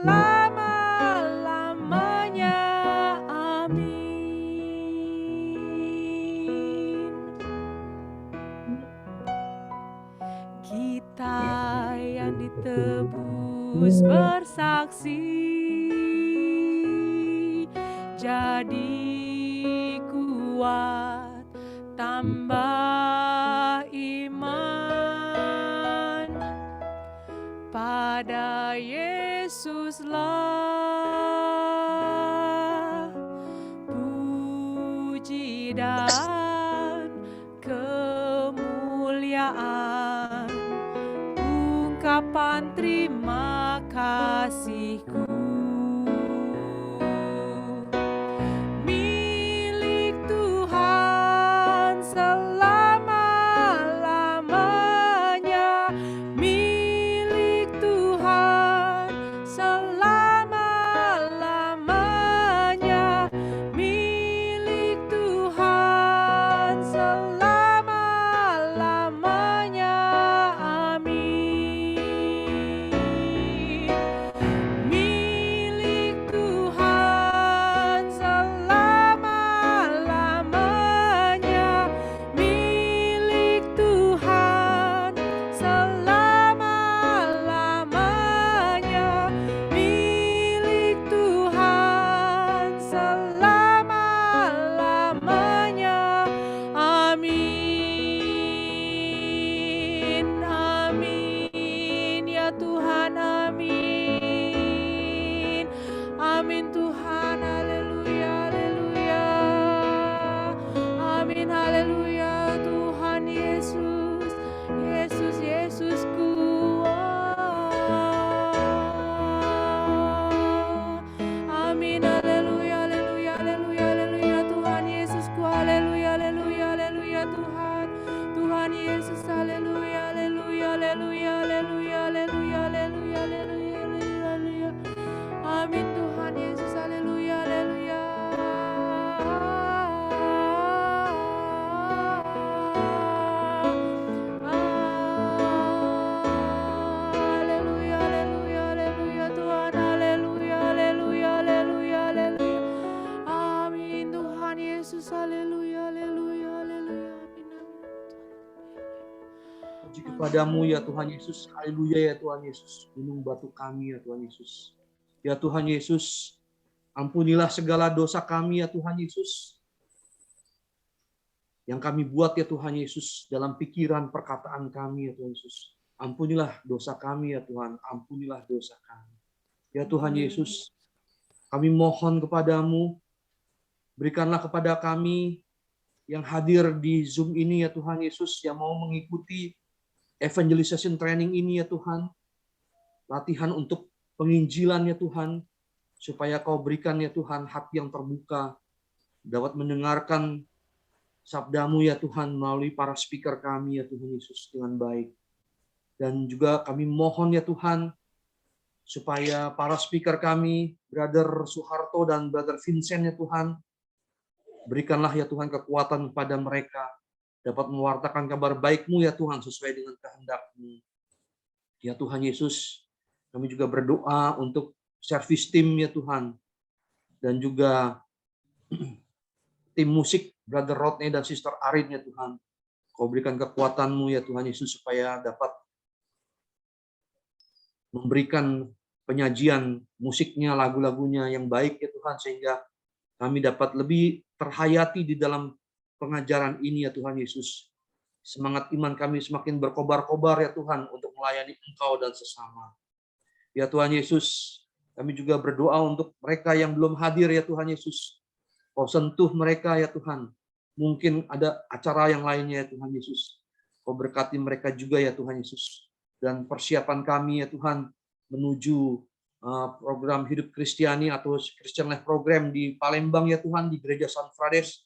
selama-lamanya. Amin. Kita yang ditebus bersaksi, jadi kuat tambah iman pada Yesuslah. Puji dan kemuliaan, ungkapan terima kasihku, milik Tuhan selama-lamanya, milik Tuhan selama-lamanya, milik Tuhan selama-lamanya. Amin. Milik Tuhan selama-lamanya, milik Tuhan selama-lamanya, milik Tuhan selama-lamanya. Amin. Amin ya Tuhan, amin. Amin Tuhan, haleluya, haleluya. Amin, haleluya. Tuhan Yesus, Yesus, Yesusku. Amin, haleluya, haleluya, haleluya, haleluya. Tuhan Yesusku, haleluya, haleluya, haleluya. Tuhan, Tuhan Yesus, haleluya, haleluya, haleluya, haleluya, haleluya, haleluya, haleluya, haleluya. Amin Tuhan Yesus, haleluya, haleluya. Haleluya, haleluya, haleluya Tuhan, haleluya, haleluya, haleluya, haleluya. Amin Tuhan Yesus, haleluya, haleluya, haleluya. Amin, amin. Puji kepadamu ya Tuhan Yesus, haleluya ya Tuhan Yesus, gunung batu kami ya Tuhan Yesus. Ya Tuhan Yesus, ampunilah segala dosa kami ya Tuhan Yesus, yang kami buat ya Tuhan Yesus dalam pikiran perkataan kami ya Tuhan Yesus. Ampunilah dosa kami ya Tuhan, ampunilah dosa kami. Ya Tuhan Yesus, kami mohon kepadamu, berikanlah kepada kami yang hadir di Zoom ini ya Tuhan Yesus, yang mau mengikuti evangelization training ini ya Tuhan, latihan untuk penginjilan ya Tuhan, supaya kau berikan ya Tuhan hati yang terbuka, dapat mendengarkan sabdamu ya Tuhan melalui para speaker kami ya Tuhan Yesus dengan baik. Dan juga kami mohon ya Tuhan, supaya para speaker kami, Brother Soeharto dan Brother Vincent ya Tuhan, berikanlah ya Tuhan kekuatan kepada mereka, dapat mewartakan kabar baik-Mu ya Tuhan sesuai dengan kehendak-Mu. Ya Tuhan Yesus, kami juga berdoa untuk service tim ya Tuhan, dan juga tim musik Brother Rodney dan Sister Arin ya Tuhan. Kau berikan kekuatan-Mu ya Tuhan Yesus supaya dapat memberikan penyajian musiknya, lagu-lagunya yang baik ya Tuhan, sehingga kami dapat lebih terhayati di dalam pengajaran ini ya Tuhan Yesus. Semangat iman kami semakin berkobar-kobar ya Tuhan untuk melayani Engkau dan sesama. Ya Tuhan Yesus, kami juga berdoa untuk mereka yang belum hadir ya Tuhan Yesus. Kau sentuh mereka ya Tuhan. Mungkin ada acara yang lainnya ya Tuhan Yesus. Kau berkati mereka juga ya Tuhan Yesus. Dan persiapan kami ya Tuhan menuju program hidup Kristiani atau Christian Life Program di Palembang ya Tuhan, di Gereja San Frades,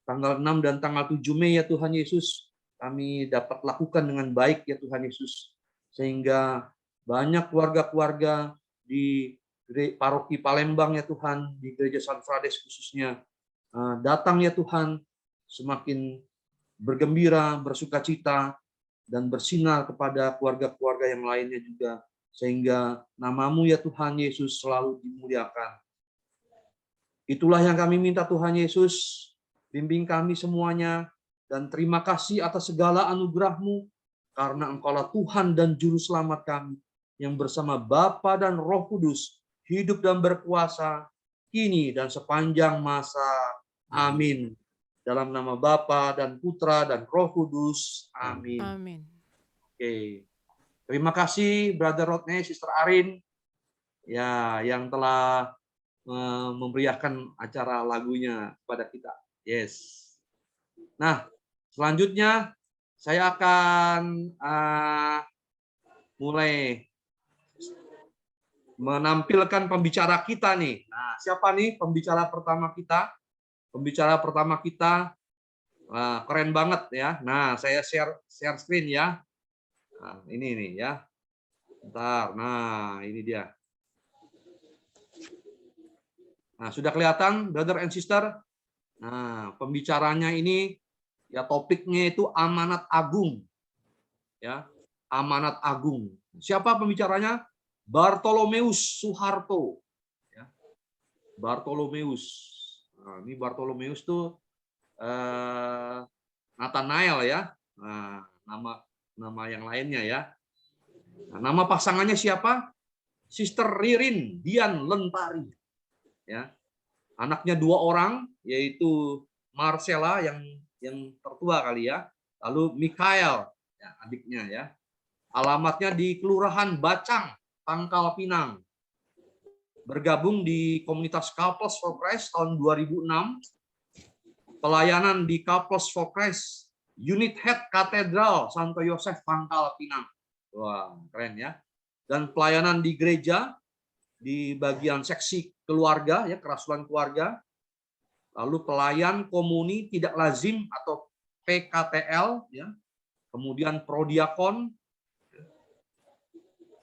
tanggal 6 dan tanggal 7 Mei ya Tuhan Yesus. Kami dapat lakukan dengan baik ya Tuhan Yesus. Sehingga banyak keluarga-keluarga di paroki Palembang ya Tuhan, di Gereja San Frades khususnya, datang ya Tuhan, semakin bergembira, bersukacita, dan bersinar kepada keluarga-keluarga yang lainnya juga sehingga nama-Mu ya Tuhan Yesus selalu dimuliakan. Itulah yang kami minta Tuhan Yesus, bimbing kami semuanya, dan terima kasih atas segala anugerah-Mu, karena Engkaulah Tuhan dan Juru Selamat kami, yang bersama Bapa dan Roh Kudus, hidup dan berkuasa, kini dan sepanjang masa. Amin. Dalam nama Bapa dan Putra dan Roh Kudus. Amin. Amin. Oke. Terima kasih Brother Rodney, Sister Arin, ya, yang telah memberiakan acara lagunya kepada kita. Yes. Nah, selanjutnya saya akan mulai menampilkan pembicara kita nih. Nah, siapa nih pembicara pertama kita? Pembicara pertama kita keren banget ya. Nah, saya share screen ya. Nah, ini nih ya. Bentar. Nah, ini dia. Nah, sudah kelihatan, brother and sister? Nah, pembicaranya ini, ya topiknya itu amanat agung. Ya, amanat agung. Siapa pembicaranya? Bartolomeus Soeharto. Ya. Bartolomeus. Nah, ini Bartolomeus tuh Nathanael ya. Nah, nama yang lainnya ya. Nah, nama pasangannya siapa? Sister Ririn Dian Lentari. Ya, anaknya 2 orang, yaitu Marcella yang tertua kali ya, lalu Mikael ya, adiknya ya. Alamatnya di Kelurahan Bacang, Pangkal Pinang. Bergabung di komunitas Couples for Christ tahun 2006. Pelayanan di Couples for Christ Unit Head Katedral Santo Yosef Pangkal Pinang. Wah, keren ya. Dan pelayanan di gereja di bagian seksi keluarga ya, kerasulan keluarga, lalu pelayan komuni tidak lazim atau PKTL ya, kemudian prodiakon,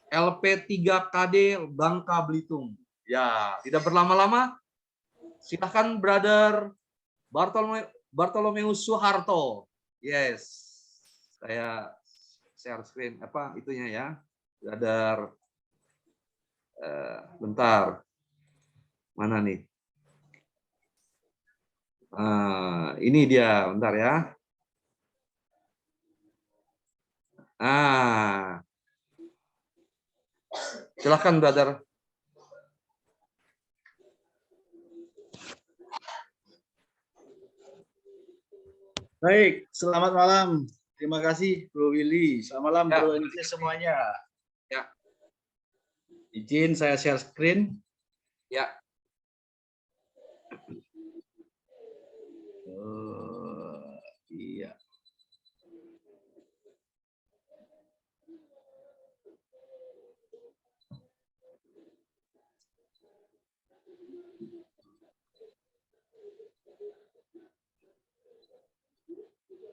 LP3KD Bangka Belitung. Ya, tidak berlama-lama, silakan brother Bartolomeus Soeharto. Yes, saya share screen itunya ya, brother. Bentar. Mana nih? Ini dia, bentar ya. Silakan brother. Baik, selamat malam. Terima kasih Bro Willy. Selamat malam Ya. Bro Indonesia semuanya. Ya. Izin saya share screen. Ya. Iya.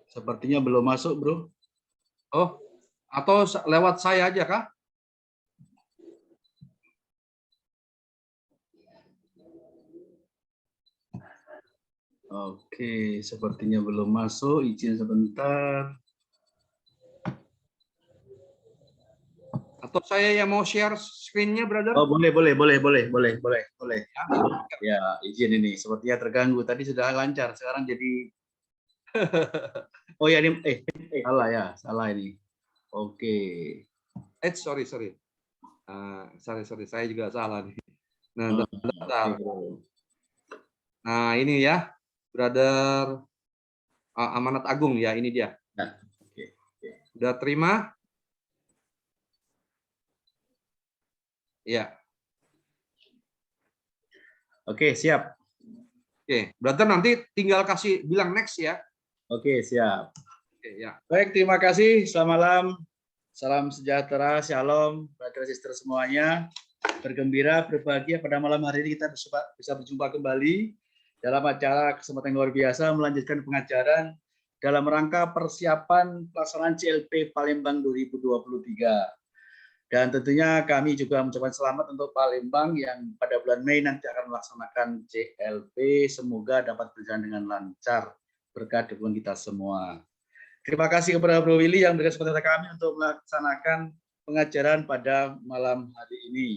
Sepertinya belum masuk, Bro. Oh, atau lewat saya aja kah? Oke, sepertinya belum masuk. Izin sebentar. Atau saya yang mau share screen-nya, brother? Oh, boleh. Ya, izin ini. Sepertinya terganggu. Tadi sudah lancar, sekarang jadi oh ya ini salah ini. Oke. Sorry. Sorry, saya juga salah nih. Nah, nah ini ya, brother Amanat Agung ya, ini dia. Nah, Udah terima? Ya. Oke, siap. Oke, brother nanti tinggal kasih bilang next ya. Oke, siap. Oke, ya. Baik, terima kasih. Selamat malam. Salam sejahtera, shalom, brother sister semuanya. Bergembira, berbahagia pada malam hari ini kita bisa berjumpa kembali dalam acara kesempatan yang luar biasa melanjutkan pengajaran dalam rangka persiapan pelaksanaan CLP Palembang 2023. Dan tentunya kami juga mengucapkan selamat untuk Palembang yang pada bulan Mei nanti akan melaksanakan CLP. Semoga dapat berjalan dengan lancar berkat dukungan kita semua. Terima kasih kepada Bro Willy yang memberikan kesempatan kami untuk melaksanakan pengajaran pada malam hari ini.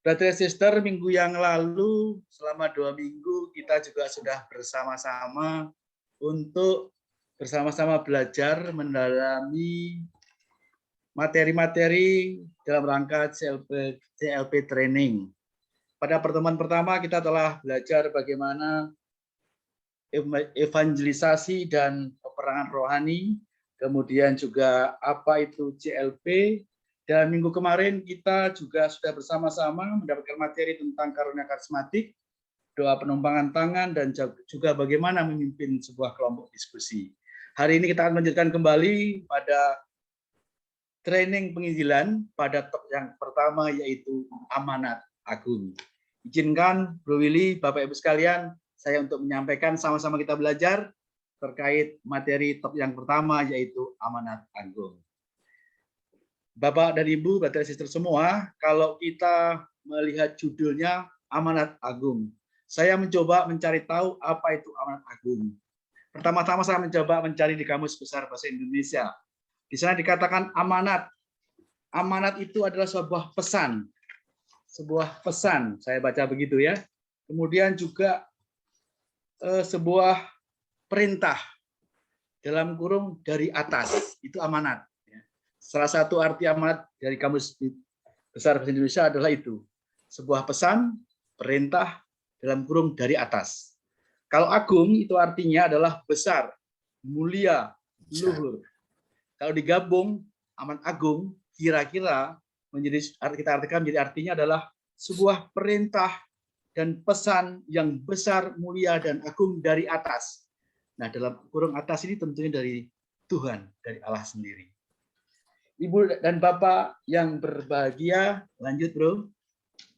Brother and Sister, minggu yang lalu selama 2 minggu kita juga sudah bersama-sama untuk bersama-sama belajar mendalami materi-materi dalam rangka CLP training. Pada pertemuan pertama kita telah belajar bagaimana evangelisasi dan peperangan rohani, kemudian juga apa itu CLP, dan minggu kemarin kita juga sudah bersama-sama mendapatkan materi tentang karunia karismatik, doa penumpangan tangan, dan juga bagaimana memimpin sebuah kelompok diskusi. Hari ini kita akan melanjutkan kembali pada training penginjilan pada top yang pertama, yaitu amanat agung. Izinkan Bro Willy, Bapak Ibu sekalian, saya untuk menyampaikan sama-sama kita belajar terkait materi top yang pertama, yaitu amanat agung. Bapak dan Ibu, Brother and Sister semua, kalau kita melihat judulnya amanat agung, saya mencoba mencari tahu apa itu amanat agung. Pertama-tama saya mencoba mencari di Kamus Besar Bahasa Indonesia. Di sana dikatakan amanat. Amanat itu adalah sebuah pesan. Sebuah pesan, saya baca begitu ya. Kemudian juga sebuah perintah dalam kurung dari atas, itu amanat. Salah satu arti amanat dari Kamus Besar Bahasa Indonesia adalah itu, sebuah pesan, perintah dalam kurung dari atas. Kalau agung itu artinya adalah besar, mulia, luhur. Kalau digabung amanat agung, kira-kira kita artikan menjadi artinya adalah sebuah perintah dan pesan yang besar, mulia, dan agung dari atas. Nah, dalam kurung atas ini tentunya dari Tuhan, dari Allah sendiri. Ibu dan Bapak yang berbahagia, lanjut Bro.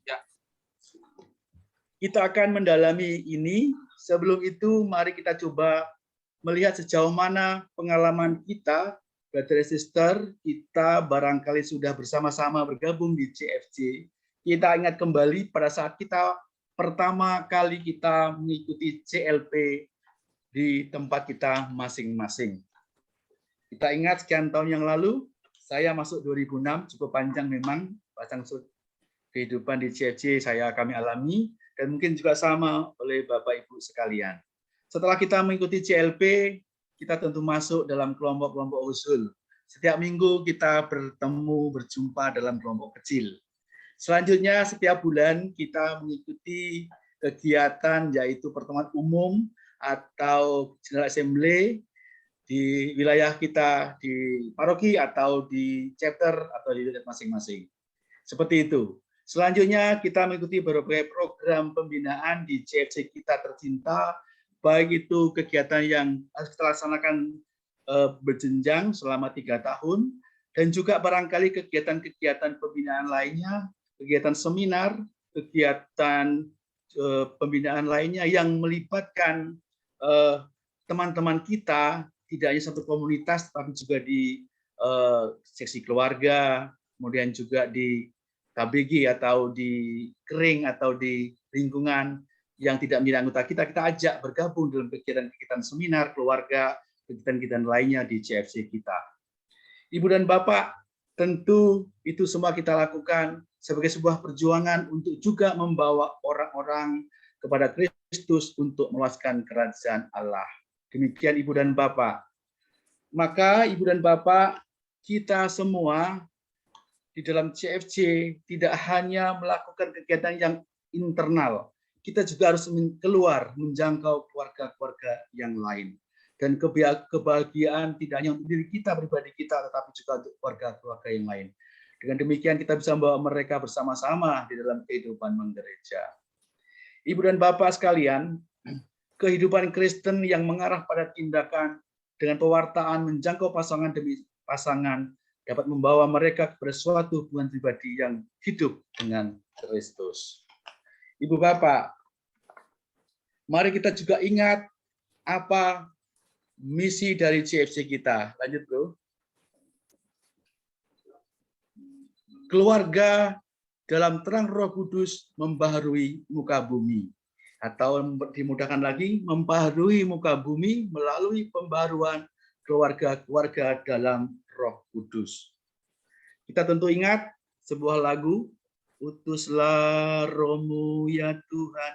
Ya. Kita akan mendalami ini. Sebelum itu, mari kita coba melihat sejauh mana pengalaman kita, Brother and Sister, kita barangkali sudah bersama-sama bergabung di CFC. Kita ingat kembali pada saat kita pertama kali kita mengikuti CLP di tempat kita masing-masing. Kita ingat sekian tahun yang lalu, saya masuk 2006, cukup panjang memang, pasang kehidupan di CFC kami alami, dan mungkin juga sama oleh Bapak Ibu sekalian. Setelah kita mengikuti CLP, kita tentu masuk dalam kelompok-kelompok usul. Setiap minggu kita bertemu, berjumpa dalam kelompok kecil. Selanjutnya setiap bulan kita mengikuti kegiatan yaitu pertemuan umum atau General Assembly di wilayah kita, di paroki atau di chapter atau di unit masing-masing. Seperti itu. Selanjutnya kita mengikuti berbagai program pembinaan di CFC kita tercinta, baik itu kegiatan yang harus kita laksanakan berjenjang selama 3 tahun, dan juga barangkali kegiatan-kegiatan pembinaan lainnya, kegiatan seminar, kegiatan pembinaan lainnya yang melibatkan teman-teman kita, tidak hanya satu komunitas, tapi juga di seksi keluarga, kemudian juga di KBG atau di Kering atau di lingkungan yang tidak menjadi anggota kita ajak bergabung dalam kegiatan-kegiatan seminar, keluarga, kegiatan-kegiatan lainnya di CFC kita. Ibu dan Bapak, tentu itu semua kita lakukan sebagai sebuah perjuangan untuk juga membawa orang-orang kepada Kristus untuk meluaskan kerajaan Allah. Demikian Ibu dan Bapak. Maka Ibu dan Bapak, kita semua di dalam CFC tidak hanya melakukan kegiatan yang internal, kita juga harus keluar menjangkau keluarga-keluarga yang lain. Dan kebahagiaan tidak hanya untuk diri kita, pribadi kita, tetapi juga untuk keluarga-keluarga yang lain. Dengan demikian kita bisa membawa mereka bersama-sama di dalam kehidupan menggereja. Ibu dan Bapak sekalian, kehidupan Kristen yang mengarah pada tindakan dengan pewartaan menjangkau pasangan demi pasangan dapat membawa mereka kepada suatu hubungan pribadi yang hidup dengan Kristus. Ibu Bapak, mari kita juga ingat apa misi dari CFC kita. Lanjut, Bro. Keluarga dalam terang Roh Kudus membaharui muka bumi. Atau dimudahkan lagi, membaharui muka bumi melalui pembaharuan keluarga-keluarga dalam Roh Kudus. Kita tentu ingat sebuah lagu, utuslah rohmu ya Tuhan,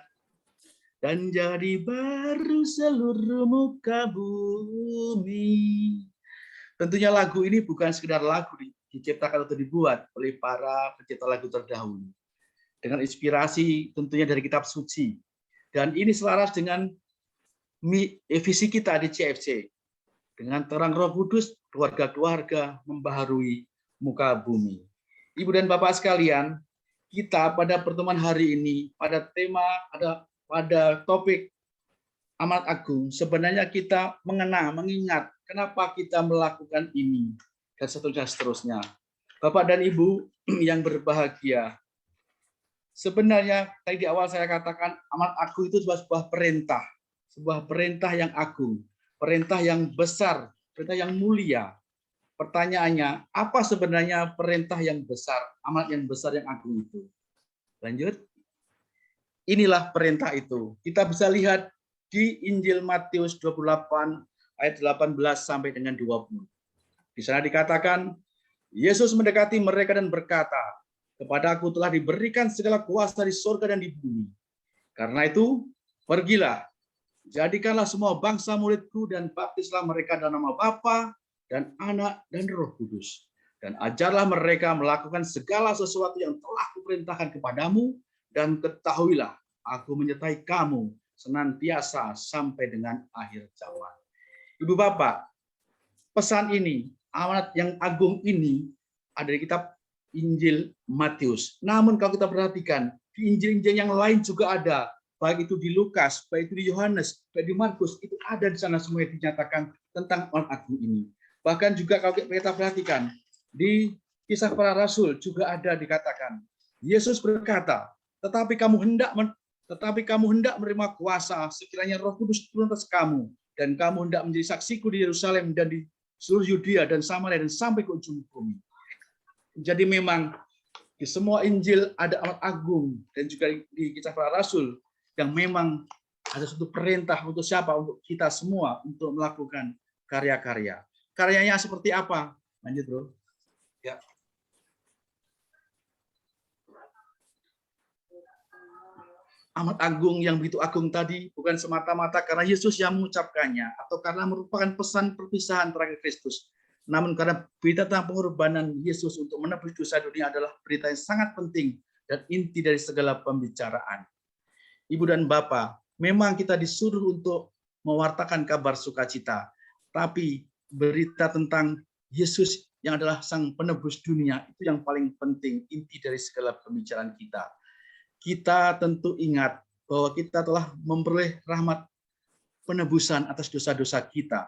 dan jadi baru seluruh muka bumi. Tentunya lagu ini bukan sekedar lagu diciptakan atau dibuat oleh para pencipta lagu terdahulu. Dengan inspirasi tentunya dari kitab suci. Dan ini selaras dengan visi kita di CFC. Dengan terang Roh Kudus, keluarga-keluarga membaharui muka bumi. Ibu dan Bapak sekalian, kita pada pertemuan hari ini, pada tema, pada topik amanat agung, sebenarnya kita mengingat kenapa kita melakukan ini, dan seterusnya. Bapak dan Ibu yang berbahagia, sebenarnya tadi di awal saya katakan amanat agung itu sebuah perintah yang agung, perintah yang besar, perintah yang mulia. Pertanyaannya, apa sebenarnya perintah yang besar, amanat yang besar yang agung itu? Lanjut. Inilah perintah itu. Kita bisa lihat di Injil Matius 28 ayat 18 sampai dengan 20. Di sana dikatakan, Yesus mendekati mereka dan berkata, "Kepadaku telah diberikan segala kuasa di surga dan di bumi. Karena itu, pergilah, jadikanlah semua bangsa muridku dan baptislah mereka dalam nama Bapa dan Anak dan Roh Kudus. Dan ajarlah mereka melakukan segala sesuatu yang telah kuperintahkan kepadamu, dan ketahuilah, aku menyertai kamu senantiasa sampai dengan akhir zaman." Ibu Bapak, pesan ini, amanat yang agung ini ada di kitab Injil Matius. Namun kalau kita perhatikan, di Injil-Injil yang lain juga ada, baik itu di Lukas, baik itu di Yohanes, baik di Markus, itu ada di sana semua yang dinyatakan tentang amanat agung ini. Bahkan juga kalau kita perhatikan, di Kisah Para Rasul juga ada dikatakan, Yesus berkata, tetapi kamu hendak menerima kuasa sekiranya Roh Kudus turun atas kamu, dan kamu hendak menjadi saksiku di Yerusalem dan di seluruh Yudea dan Samaria dan sampai ke ujung bumi. Jadi memang di semua Injil ada amanat agung, dan juga di Kisah Para Rasul yang memang ada satu perintah untuk siapa? Untuk kita semua untuk melakukan karya-karya. Karyanya seperti apa? Lanjut, Bro. Ya. Amanat agung yang begitu agung tadi bukan semata-mata karena Yesus yang mengucapkannya atau karena merupakan pesan perpisahan terakhir Kristus. Namun karena berita tentang pengorbanan Yesus untuk menebus dosa dunia adalah berita yang sangat penting dan inti dari segala pembicaraan. Ibu dan Bapak, memang kita disuruh untuk mewartakan kabar sukacita, tapi berita tentang Yesus yang adalah sang penebus dunia itu yang paling penting, inti dari segala pembicaraan kita. Kita tentu ingat bahwa kita telah memperoleh rahmat penebusan atas dosa-dosa kita.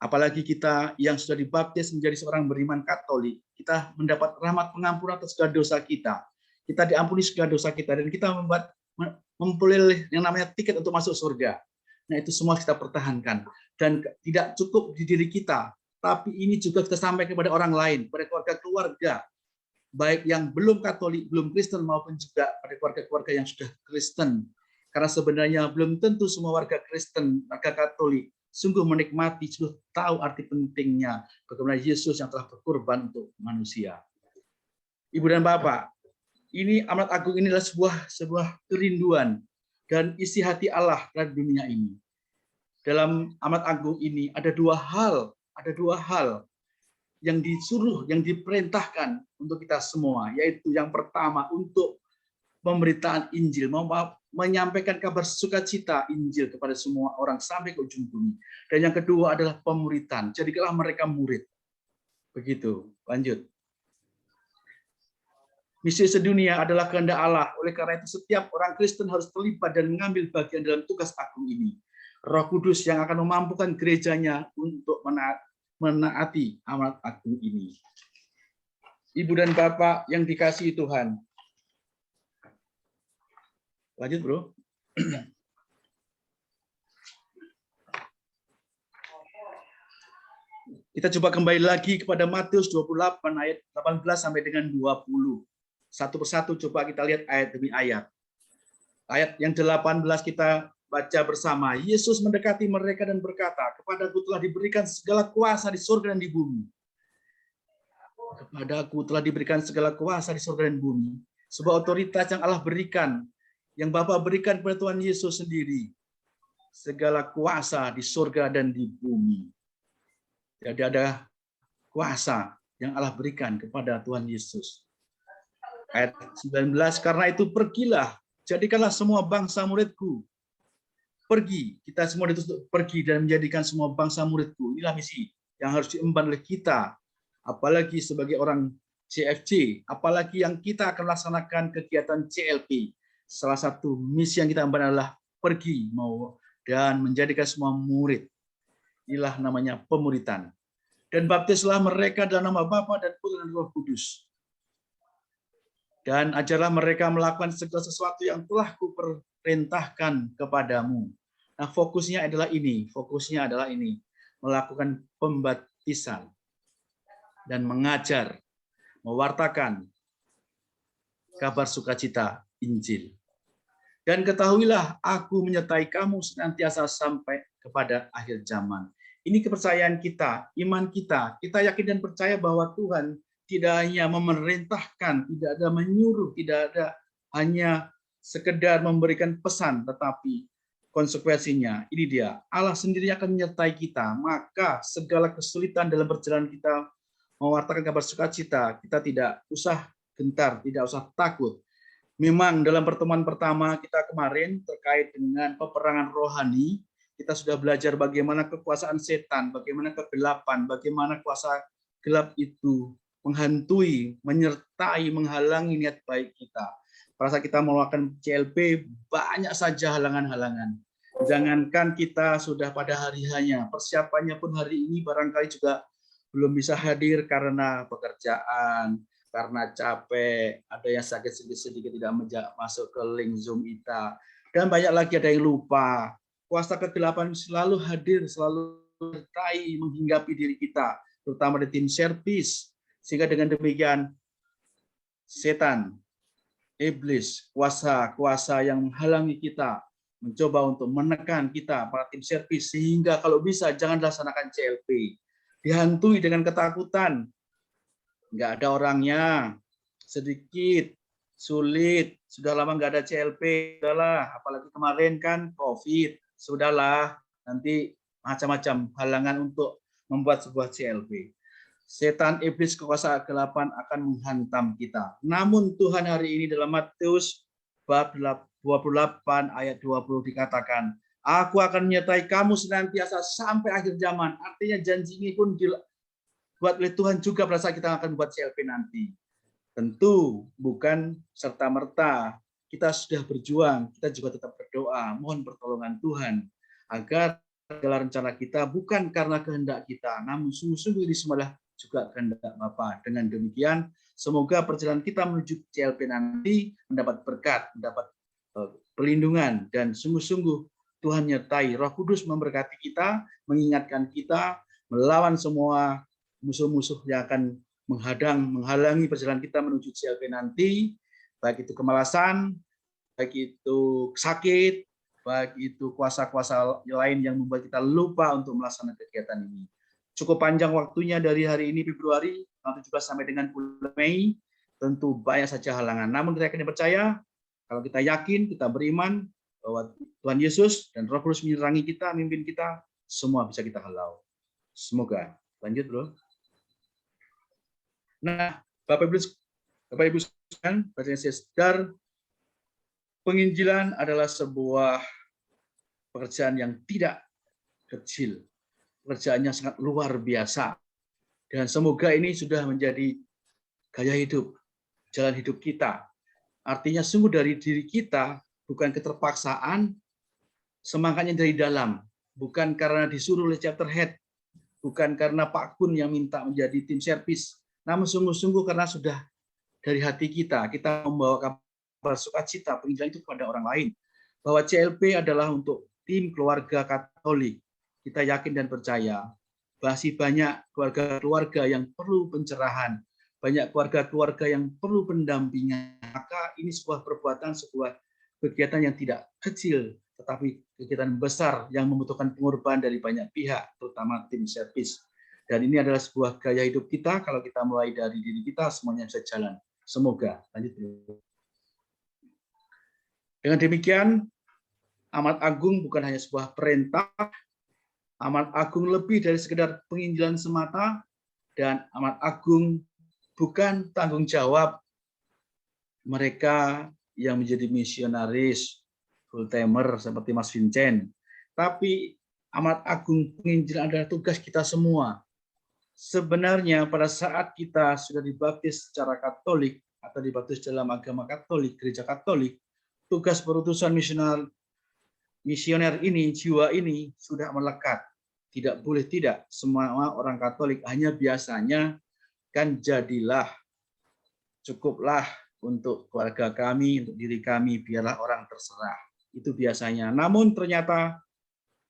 Apalagi kita yang sudah dibaptis menjadi seorang beriman Katolik, kita mendapat rahmat pengampunan atas segala dosa kita. Kita diampuni segala dosa kita, dan kita memperoleh yang namanya tiket untuk masuk surga. Nah, itu semua kita pertahankan. Dan tidak cukup di diri kita, tapi ini juga kita sampaikan kepada orang lain, pada keluarga-keluarga, baik yang belum Katolik, belum Kristen, maupun juga pada keluarga-keluarga yang sudah Kristen. Karena sebenarnya belum tentu semua warga Kristen, warga Katolik, sungguh menikmati, sungguh tahu arti pentingnya bagaimana Yesus yang telah berkorban untuk manusia. Ibu dan Bapak, ini amanat agung ini adalah sebuah kerinduan dan isi hati Allah terhadap dunia ini. Dalam amanat agung ini ada dua hal yang disuruh, yang diperintahkan untuk kita semua, yaitu yang pertama untuk pemberitaan Injil, menyampaikan kabar sukacita Injil kepada semua orang sampai ke ujung bumi. Dan yang kedua adalah pemuritan. Jadikanlah mereka murid. Begitu. Lanjut. Misi sedunia adalah kehendak Allah. Oleh karena itu setiap orang Kristen harus terlibat dan mengambil bagian dalam tugas agung ini. Roh Kudus yang akan memampukan gerejanya untuk menaati amanat agung ini. Ibu dan Bapak yang dikasihi Tuhan. Lanjut, Bro. Kita coba kembali lagi kepada Matius 28 ayat 18 sampai dengan 20. Satu persatu coba kita lihat ayat demi ayat. Ayat yang 18 kita baca bersama. Yesus mendekati mereka dan berkata, "Kepadaku telah diberikan segala kuasa di surga dan di bumi. Kepadaku telah diberikan segala kuasa di surga dan bumi. Sebuah otoritas yang Allah berikan, yang Bapa berikan kepada Tuhan Yesus sendiri. Segala kuasa di surga dan di bumi. Jadi ada kuasa yang Allah berikan kepada Tuhan Yesus. Ayat 19, karena itu pergilah, jadikanlah semua bangsa muridku. Pergi, kita semua dituntut pergi dan menjadikan semua bangsa muridku. Inilah misi yang harus diemban oleh kita. Apalagi sebagai orang CFC, apalagi yang kita akan laksanakan kegiatan CLP. Salah satu misi yang kita emban adalah pergi mau dan menjadikan semua murid. Inilah namanya pemuritan. Dan baptislah mereka dalam nama Bapa dan Putra dan Roh Kudus. Dan ajarlah mereka melakukan segala sesuatu yang telah kuperintahkan kepadamu. Nah, fokusnya adalah ini, melakukan pembaptisan dan mengajar, mewartakan kabar sukacita Injil. Dan ketahuilah, aku menyertai kamu senantiasa sampai kepada akhir zaman. Ini kepercayaan kita, iman kita. Kita yakin dan percaya bahwa Tuhan tidak hanya memerintahkan, tidak ada menyuruh, tidak ada hanya sekedar memberikan pesan, tetapi konsekuensinya, ini dia, Allah sendiri akan menyertai kita. Maka segala kesulitan dalam perjalanan kita mewartakan kabar sukacita, kita tidak usah gentar, tidak usah takut. Memang dalam pertemuan pertama kita kemarin terkait dengan peperangan rohani, kita sudah belajar bagaimana kekuasaan setan, bagaimana kegelapan, bagaimana kuasa gelap itu menghantui, menyertai, menghalangi niat baik kita. Pada saat kita melakukan CLP, banyak saja halangan-halangan. Jangankan kita sudah pada hari hanya, persiapannya pun hari ini barangkali juga belum bisa hadir karena pekerjaan, karena capek, ada yang sakit sedikit-sedikit tidak masuk ke link Zoom kita, dan banyak lagi ada yang lupa. Kuasa kegelapan selalu hadir, selalu menyertai, menghinggapi diri kita, terutama di tim service, sehingga dengan demikian setan, iblis, kuasa-kuasa yang menghalangi kita, mencoba untuk menekan kita, para tim service, sehingga kalau bisa jangan laksanakan CLP. Dihantui dengan ketakutan, nggak ada orangnya, sedikit, sulit, sudah lama nggak ada CLP, sudahlah, apalagi kemarin kan COVID, sudahlah, nanti macam-macam halangan untuk membuat sebuah CLP. Setan, iblis, kekuasaan kegelapan akan menghantam kita. Namun Tuhan hari ini dalam Matius bab 28 ayat 20 dikatakan, aku akan menyertai kamu senantiasa sampai akhir zaman. Artinya janji ini pun buat oleh Tuhan juga pada saat kita akan buat CLP nanti. Tentu bukan serta-merta kita sudah berjuang, kita juga tetap berdoa, mohon pertolongan Tuhan agar segala rencana kita bukan karena kehendak kita, namun sungguh-sungguh ini semua juga kehendak Bapa. Dengan demikian, semoga perjalanan kita menuju CLP nanti mendapat berkat, mendapat perlindungan, dan sungguh-sungguh Tuhan nyertai. Roh Kudus memberkati kita, mengingatkan kita, melawan semua musuh-musuh yang akan menghalangi perjalanan kita menuju CLP nanti, baik itu kemalasan, baik itu sakit, baik itu kuasa-kuasa lain yang membuat kita lupa untuk melaksanakan kegiatan ini. Cukup panjang waktunya dari hari ini Februari, 17 sampai dengan bulan Mei, tentu banyak saja halangan. Namun kita yakin dan percaya, kalau kita yakin, kita beriman bahwa Tuhan Yesus dan Roh Kudus menyerang kita, memimpin kita, semua bisa kita halau. Semoga. Lanjut, bro. Nah, Bapak Ibu sekalian, sadar penginjilan adalah sebuah pekerjaan yang tidak kecil. Pekerjaannya sangat luar biasa. Dan semoga ini sudah menjadi gaya hidup, jalan hidup kita. Artinya sungguh dari diri kita, bukan keterpaksaan, semangatnya dari dalam. Bukan karena disuruh oleh chapter head, bukan karena Pak Kun yang minta menjadi tim service, namun sungguh-sungguh karena sudah dari hati kita membawa kabar sukacita penginjilan itu kepada orang lain. Bahwa CLP adalah untuk tim keluarga Katolik. Kita yakin dan percaya masih banyak keluarga-keluarga yang perlu pencerahan, banyak keluarga-keluarga yang perlu pendampingan. Maka ini sebuah perbuatan, sebuah kegiatan yang tidak kecil, tetapi kegiatan besar yang membutuhkan pengorbanan dari banyak pihak, terutama tim service. Dan ini adalah sebuah gaya hidup kita. Kalau kita mulai dari diri kita, semuanya bisa jalan. Semoga. Lanjut. Dengan demikian, amanat agung bukan hanya sebuah perintah, amanat agung lebih dari sekedar penginjilan semata, dan amanat agung bukan tanggung jawab mereka yang menjadi misionaris, full-timer seperti Mas Vincent. Tapi amanat agung penginjilan adalah tugas kita semua. Sebenarnya pada saat kita sudah dibaptis secara Katolik atau dibaptis dalam agama Katolik, gereja Katolik, tugas perutusan misioner ini, jiwa ini sudah melekat. Tidak boleh tidak, semua orang Katolik hanya biasanya kan jadilah, cukuplah untuk keluarga kami, untuk diri kami, biarlah orang terserah. Itu biasanya. Namun ternyata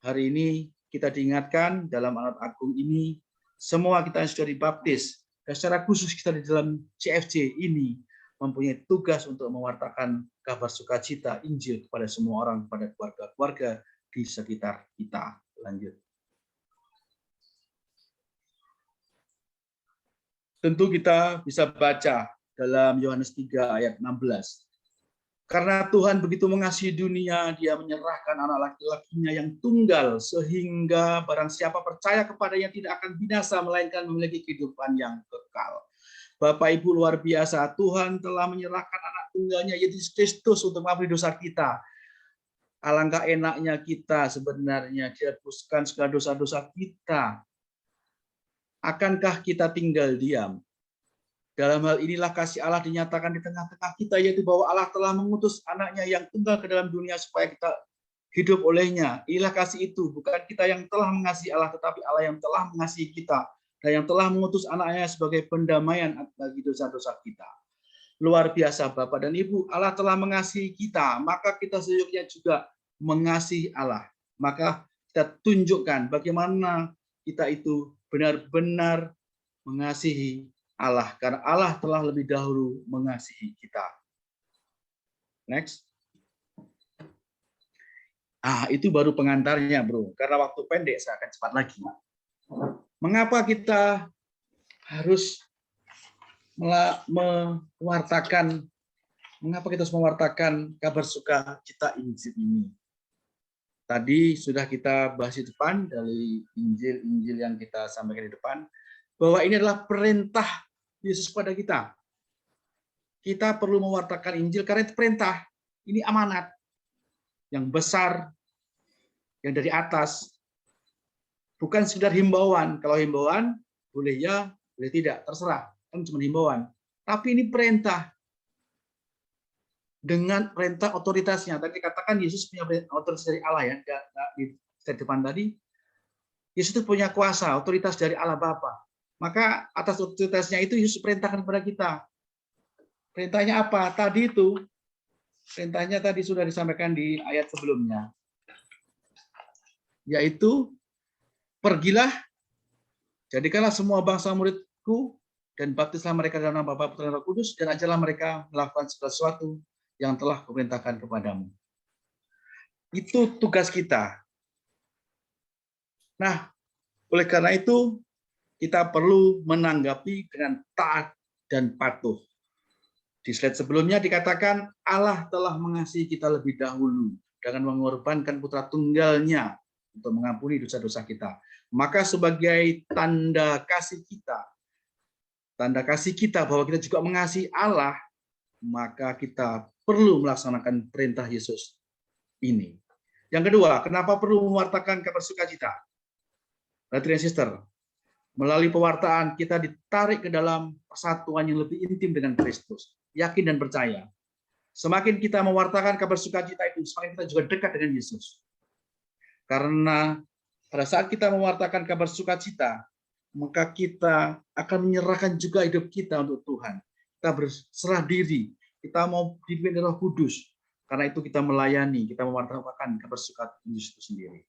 hari ini kita diingatkan dalam amanat agung ini, semua kita yang sudah dibaptis, dan secara khusus kita di dalam CFJ ini mempunyai tugas untuk mewartakan kabar sukacita Injil kepada semua orang, kepada keluarga-keluarga di sekitar kita. Lanjut. Tentu kita bisa baca dalam Yohanes 3 ayat 16. Karena Tuhan begitu mengasihi dunia, dia menyerahkan anak laki-lakinya yang tunggal, sehingga barang siapa percaya kepadanya tidak akan binasa, melainkan memiliki kehidupan yang kekal. Bapak Ibu luar biasa, Tuhan telah menyerahkan anak tunggalnya, Yesus Kristus, untuk mengampuni dosa kita. Alangkah enaknya kita sebenarnya dihapuskan segala dosa-dosa kita. Akankah kita tinggal diam? Dalam hal inilah kasih Allah dinyatakan di tengah-tengah kita, yaitu bahwa Allah telah mengutus anaknya yang tunggal ke dalam dunia supaya kita hidup olehnya. Inilah kasih itu, bukan kita yang telah mengasihi Allah, tetapi Allah yang telah mengasihi kita dan yang telah mengutus anaknya sebagai pendamaian bagi dosa-dosa kita. Luar biasa Bapak dan Ibu, Allah telah mengasihi kita, maka kita sejujurnya juga mengasihi Allah. Maka kita tunjukkan bagaimana kita itu benar-benar mengasihi Allah, karena Allah telah lebih dahulu mengasihi kita. Next. Itu baru pengantarnya, bro. Karena waktu pendek, saya akan cepat lagi. Mengapa kita harus mewartakan kabar sukacita Injil ini? Tadi sudah kita bahas di depan dari Injil yang kita sampaikan di depan, bahwa ini adalah perintah Yesus pada kita. Kita perlu mewartakan Injil karena itu perintah. Ini amanat yang besar, yang dari atas. Bukan sekedar himbauan. Kalau himbauan, boleh ya, boleh tidak. Terserah. Kan cuma himbauan. Tapi ini perintah. Dengan perintah otoritasnya. Tadi katakan Yesus punya otoritas dari Allah ya. Di depan tadi. Yesus itu punya kuasa, otoritas dari Allah Bapa. Maka atas otoritasnya itu Yesus perintahkan kepada kita. Perintahnya apa? Tadi itu, perintahnya tadi sudah disampaikan di ayat sebelumnya. Yaitu, pergilah, jadikanlah semua bangsa muridku, dan baptislah mereka dalam nama Bapa, Putra, dan Roh Kudus, dan ajarlah mereka melakukan segala sesuatu yang telah kuperintahkan kepadamu. Itu tugas kita. Nah, oleh karena itu, kita perlu menanggapi dengan taat dan patuh. Di slide sebelumnya dikatakan Allah telah mengasihi kita lebih dahulu dengan mengorbankan putra tunggalnya untuk mengampuni dosa-dosa kita. Maka sebagai tanda kasih kita bahwa kita juga mengasihi Allah, maka kita perlu melaksanakan perintah Yesus ini. Yang kedua, kenapa perlu mewartakan kabar sukacita? Brother and sister, melalui pewartaan kita ditarik ke dalam persatuan yang lebih intim dengan Kristus, yakin dan percaya. Semakin kita mewartakan kabar sukacita itu, semakin kita juga dekat dengan Yesus. Karena pada saat kita mewartakan kabar sukacita, maka kita akan menyerahkan juga hidup kita untuk Tuhan. Kita berserah diri, kita mau dipimpin Roh Kudus. Karena itu kita melayani, kita mewartakan kabar sukacita Yesus itu sendiri.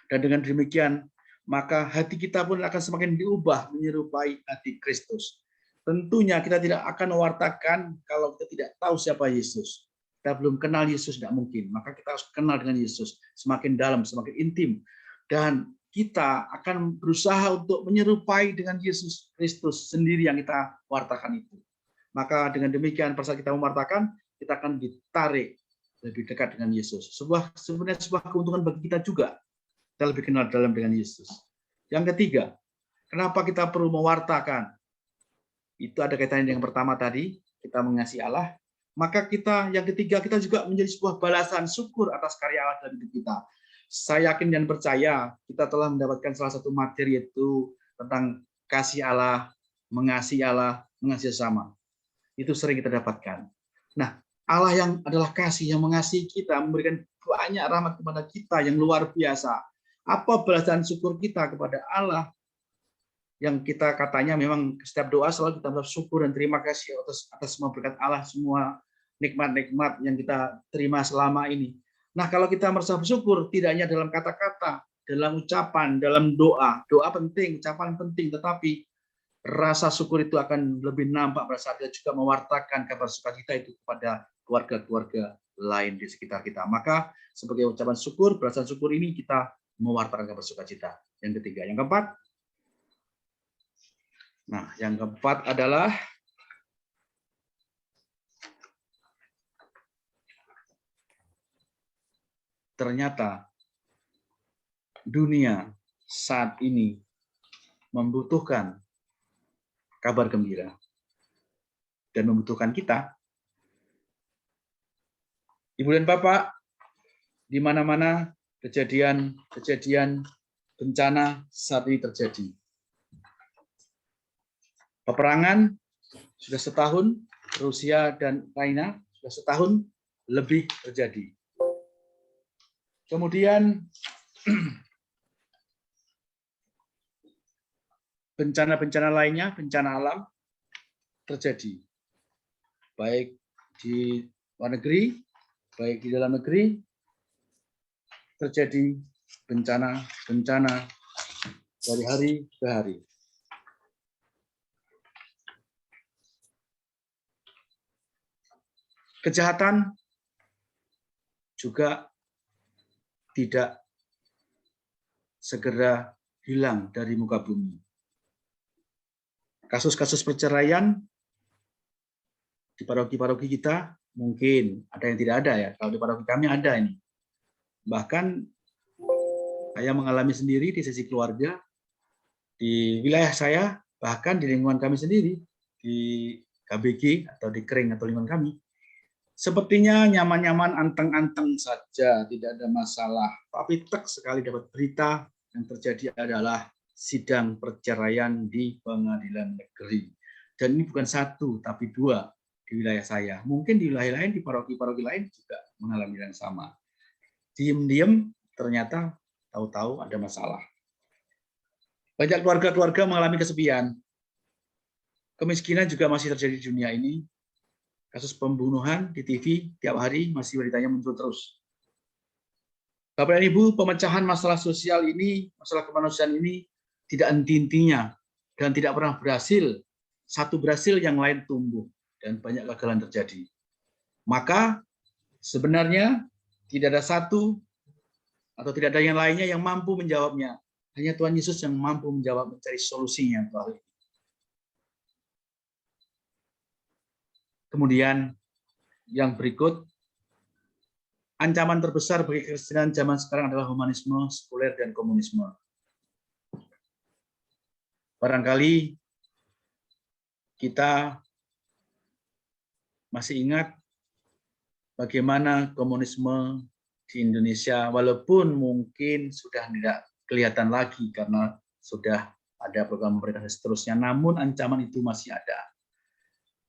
Dan dengan demikian, maka hati kita pun akan semakin diubah menyerupai hati Kristus. Tentunya kita tidak akan mewartakan kalau kita tidak tahu siapa Yesus. Kita belum kenal Yesus, tidak mungkin. Maka kita harus kenal dengan Yesus semakin dalam, semakin intim. Dan kita akan berusaha untuk menyerupai dengan Yesus Kristus sendiri yang kita wartakan itu. Maka dengan demikian pada saat kita mewartakan, kita akan ditarik lebih dekat dengan Yesus. Sebenarnya sebuah keuntungan bagi kita juga. Kita lebih kenal dalam dengan Yesus. Yang ketiga, kenapa kita perlu mewartakan? Itu ada kaitannya dengan pertama tadi, kita mengasihi Allah. Maka yang ketiga, kita juga menjadi sebuah balasan syukur atas karya Allah dalam hidup kita. Saya yakin dan percaya kita telah mendapatkan salah satu materi yaitu tentang kasih Allah, mengasihi sesama. Itu sering kita dapatkan. Nah, Allah yang adalah kasih, yang mengasihi kita, memberikan banyak rahmat kepada kita yang luar biasa. Apa balasan syukur kita kepada Allah yang kita katanya memang setiap doa selalu kita bersyukur dan terima kasih atas semua berkat Allah, semua nikmat-nikmat yang kita terima selama ini. Nah, kalau kita merasa bersyukur, tidak hanya dalam kata-kata, dalam ucapan, dalam doa penting, ucapan penting, tetapi rasa syukur itu akan lebih nampak pada saat kita juga mewartakan kabar sukacita itu kepada keluarga-keluarga lain di sekitar kita. Maka sebagai ucapan syukur, balasan syukur ini kita mewartakan kabar sukacita. Yang ketiga, yang keempat. Nah, yang keempat adalah ternyata dunia saat ini membutuhkan kabar gembira dan membutuhkan kita. Ibu dan Bapak, di mana-mana kejadian bencana saat ini terjadi. Peperangan sudah setahun, Rusia dan Ukraina sudah setahun lebih terjadi. Kemudian bencana-bencana lainnya, bencana alam terjadi. Baik di luar negeri, baik di dalam negeri, terjadi bencana-bencana dari hari ke hari. Kejahatan juga tidak segera hilang dari muka bumi. Kasus-kasus perceraian di paroki-paroki kita mungkin ada yang tidak ada ya. Kalau di paroki kami ada ini. Bahkan saya mengalami sendiri di sisi keluarga, di wilayah saya, bahkan di lingkungan kami sendiri, di KBG atau di Kering atau lingkungan kami. Sepertinya nyaman-nyaman, anteng-anteng saja, tidak ada masalah. Tapi tek sekali dapat berita yang terjadi adalah sidang perceraian di pengadilan negeri. Dan ini bukan satu, tapi dua di wilayah saya. Mungkin di wilayah lain, di paroki-paroki lain juga mengalami yang sama. Diam-diam ternyata tahu-tahu ada masalah. Banyak keluarga-keluarga mengalami kesepian. Kemiskinan juga masih terjadi di dunia ini. Kasus pembunuhan di TV tiap hari masih beritanya muncul terus. Bapak dan Ibu, pemecahan masalah sosial ini, masalah kemanusiaan ini tidak henti-hentinya dan tidak pernah berhasil. Satu berhasil, yang lain tumbuh dan banyak kegagalan terjadi. Maka sebenarnya tidak ada satu atau tidak ada yang lainnya yang mampu menjawabnya. Hanya Tuhan Yesus yang mampu menjawab, mencari solusinya. Kemudian yang berikut, ancaman terbesar bagi Kekristenan zaman sekarang adalah humanisme, sekuler, dan komunisme. Barangkali kita masih ingat bagaimana komunisme di Indonesia, walaupun mungkin sudah tidak kelihatan lagi karena sudah ada program pemerintah dan seterusnya, namun ancaman itu masih ada.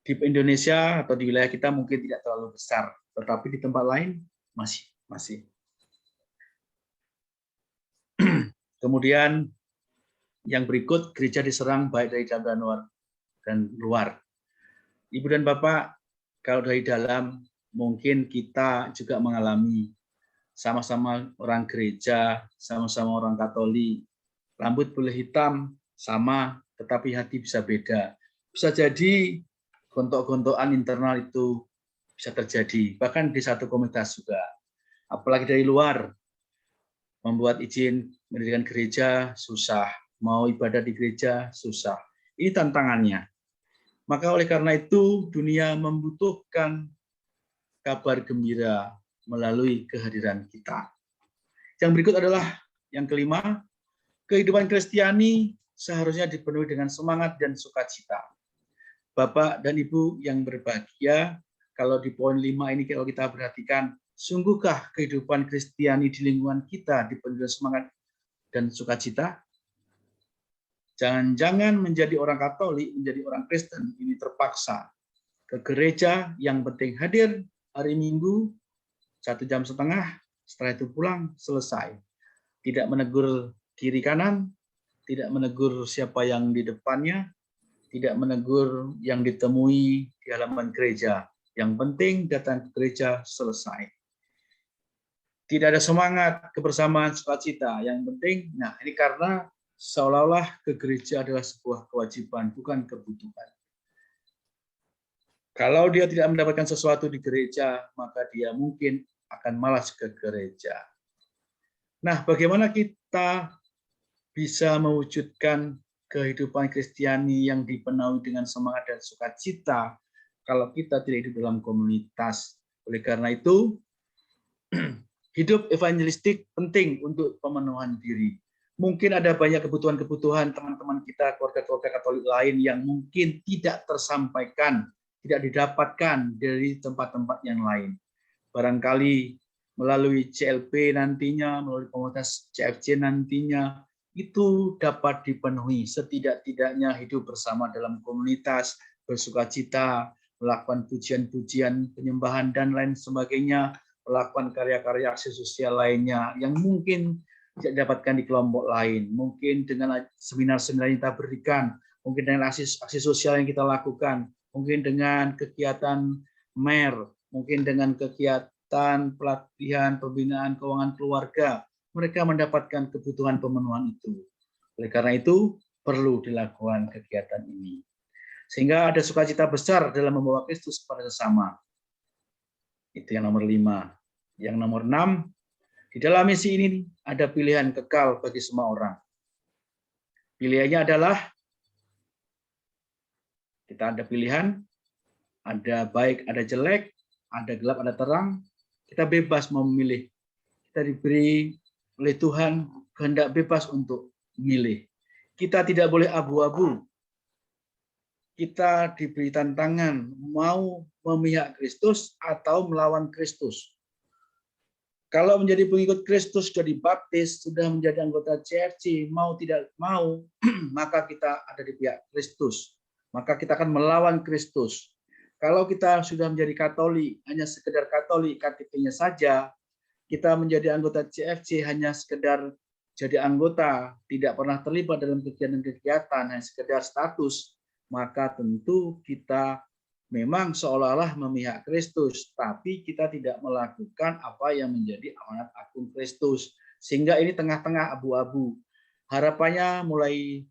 Di Indonesia atau di wilayah kita mungkin tidak terlalu besar, tetapi di tempat lain masih. Kemudian yang berikut, gereja diserang baik dari dalam dan luar. Ibu dan Bapak, kalau dari dalam mungkin kita juga mengalami sama-sama orang gereja, sama-sama orang Katolik. Rambut boleh hitam sama, tetapi hati bisa beda. Bisa jadi gontok-gontokan internal itu bisa terjadi, bahkan di satu komunitas juga. Apalagi dari luar, membuat izin mendirikan gereja susah, mau ibadah di gereja susah. Ini tantangannya. Maka oleh karena itu dunia membutuhkan kabar gembira melalui kehadiran kita. Yang berikut adalah yang kelima, kehidupan Kristiani seharusnya dipenuhi dengan semangat dan sukacita. Bapak dan Ibu yang berbahagia, kalau di poin 5 ini kalau kita perhatikan, sungguhkah kehidupan Kristiani di lingkungan kita dipenuhi dengan semangat dan sukacita? Jangan-jangan menjadi orang Katolik, menjadi orang Kristen, ini terpaksa ke gereja, yang penting hadir hari Minggu, 1,5 jam, setelah itu pulang, selesai. Tidak menegur kiri kanan, tidak menegur siapa yang di depannya, tidak menegur yang ditemui di halaman gereja. Yang penting datang ke gereja, selesai. Tidak ada semangat, kebersamaan, sukacita. Yang penting, nah ini karena seolah-olah ke gereja adalah sebuah kewajiban, bukan kebutuhan. Kalau dia tidak mendapatkan sesuatu di gereja, maka dia mungkin akan malas ke gereja. Nah, bagaimana kita bisa mewujudkan kehidupan Kristiani yang dipenuhi dengan semangat dan sukacita kalau kita tidak hidup dalam komunitas? Oleh karena itu, hidup evangelistik penting untuk pemenuhan diri. Mungkin ada banyak kebutuhan-kebutuhan teman-teman kita, keluarga-keluarga Katolik lain yang mungkin tidak tersampaikan, tidak didapatkan dari tempat-tempat yang lain. Barangkali melalui CLP nantinya, melalui komunitas CFC nantinya, itu dapat dipenuhi. Setidak-tidaknya hidup bersama dalam komunitas, bersukacita, melakukan pujian-pujian, penyembahan, dan lain sebagainya, melakukan karya-karya aksi sosial lainnya yang mungkin tidak didapatkan di kelompok lain. Mungkin dengan seminar-seminar yang kita berikan, mungkin dengan aksi sosial yang kita lakukan, mungkin dengan kegiatan MER, mungkin dengan kegiatan pelatihan pembinaan keuangan keluarga, mereka mendapatkan kebutuhan pemenuhan itu. Oleh karena itu, perlu dilakukan kegiatan ini. Sehingga ada sukacita besar dalam membawa Kristus kepada sesama. Itu yang nomor 5. Yang nomor 6, di dalam misi ini ada pilihan kekal bagi semua orang. Pilihannya adalah, kita ada pilihan, ada baik, ada jelek, ada gelap, ada terang. Kita bebas memilih. Kita diberi oleh Tuhan kehendak bebas untuk memilih. Kita tidak boleh abu-abu. Kita diberi tantangan mau memihak Kristus atau melawan Kristus. Kalau menjadi pengikut Kristus, sudah dibaptis, sudah menjadi anggota CFC, mau tidak mau, maka kita ada di pihak Kristus. Maka kita akan melawan Kristus. Kalau kita sudah menjadi Katolik, hanya sekedar Katolik, KTP-nya saja, kita menjadi anggota CFC hanya sekedar jadi anggota, tidak pernah terlibat dalam kegiatan-kegiatan, hanya sekedar status, maka tentu kita memang seolah-olah memihak Kristus, tapi kita tidak melakukan apa yang menjadi amanat agung Kristus. Sehingga ini tengah-tengah abu-abu. Harapannya mulai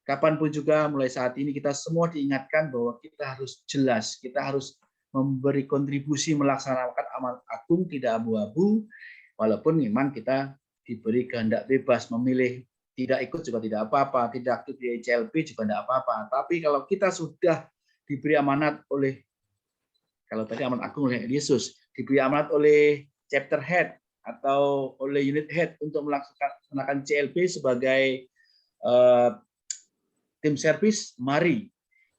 kapanpun juga, mulai saat ini kita semua diingatkan bahwa kita harus jelas, kita harus memberi kontribusi melaksanakan amanat agung, tidak abu-abu, walaupun memang kita diberi kehendak bebas memilih, tidak ikut juga tidak apa-apa, tidak aktif di CLP juga tidak apa-apa. Tapi kalau kita sudah diberi amanat oleh, kalau tadi amanat agung oleh Yesus, diberi amanat oleh chapter head atau oleh unit head untuk melaksanakan CLP sebagai tim service, mari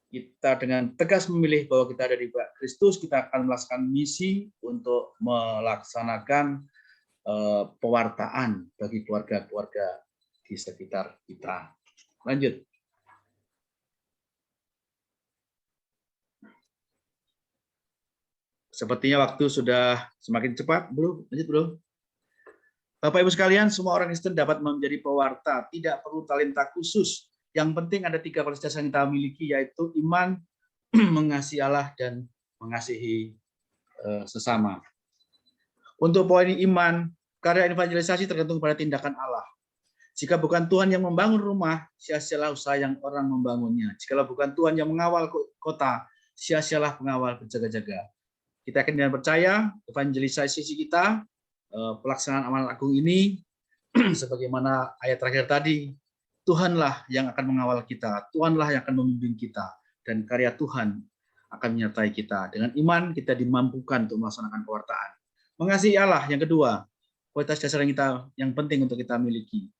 kita dengan tegas memilih bahwa kita ada di pihak Kristus, kita akan melaksanakan misi untuk melaksanakan pewartaan bagi keluarga-keluarga di sekitar kita. Lanjut. Sepertinya waktu sudah semakin cepat, bro. Lanjut, bro. Bapak Ibu sekalian, semua orang Kristen dapat menjadi pewarta, tidak perlu talenta khusus. Yang penting ada 3 kualitas yang kita miliki, yaitu iman, mengasihi Allah, dan mengasihi sesama. Untuk poin iman, karya evangelisasi tergantung pada tindakan Allah. Jika bukan Tuhan yang membangun rumah, sia-sialah usaha yang orang membangunnya. Jika bukan Tuhan yang mengawal kota, sia-sialah pengawal berjaga-jaga. Kita akan dengan percaya evangelisasi kita, pelaksanaan amanat agung ini sebagaimana ayat terakhir tadi, Tuhanlah yang akan mengawal kita, Tuhanlah yang akan membimbing kita, dan karya Tuhan akan menyertai kita. Dengan iman kita dimampukan untuk melaksanakan pewartaan. Mengasihi Allah yang kedua, kualitas dasar yang penting untuk kita miliki.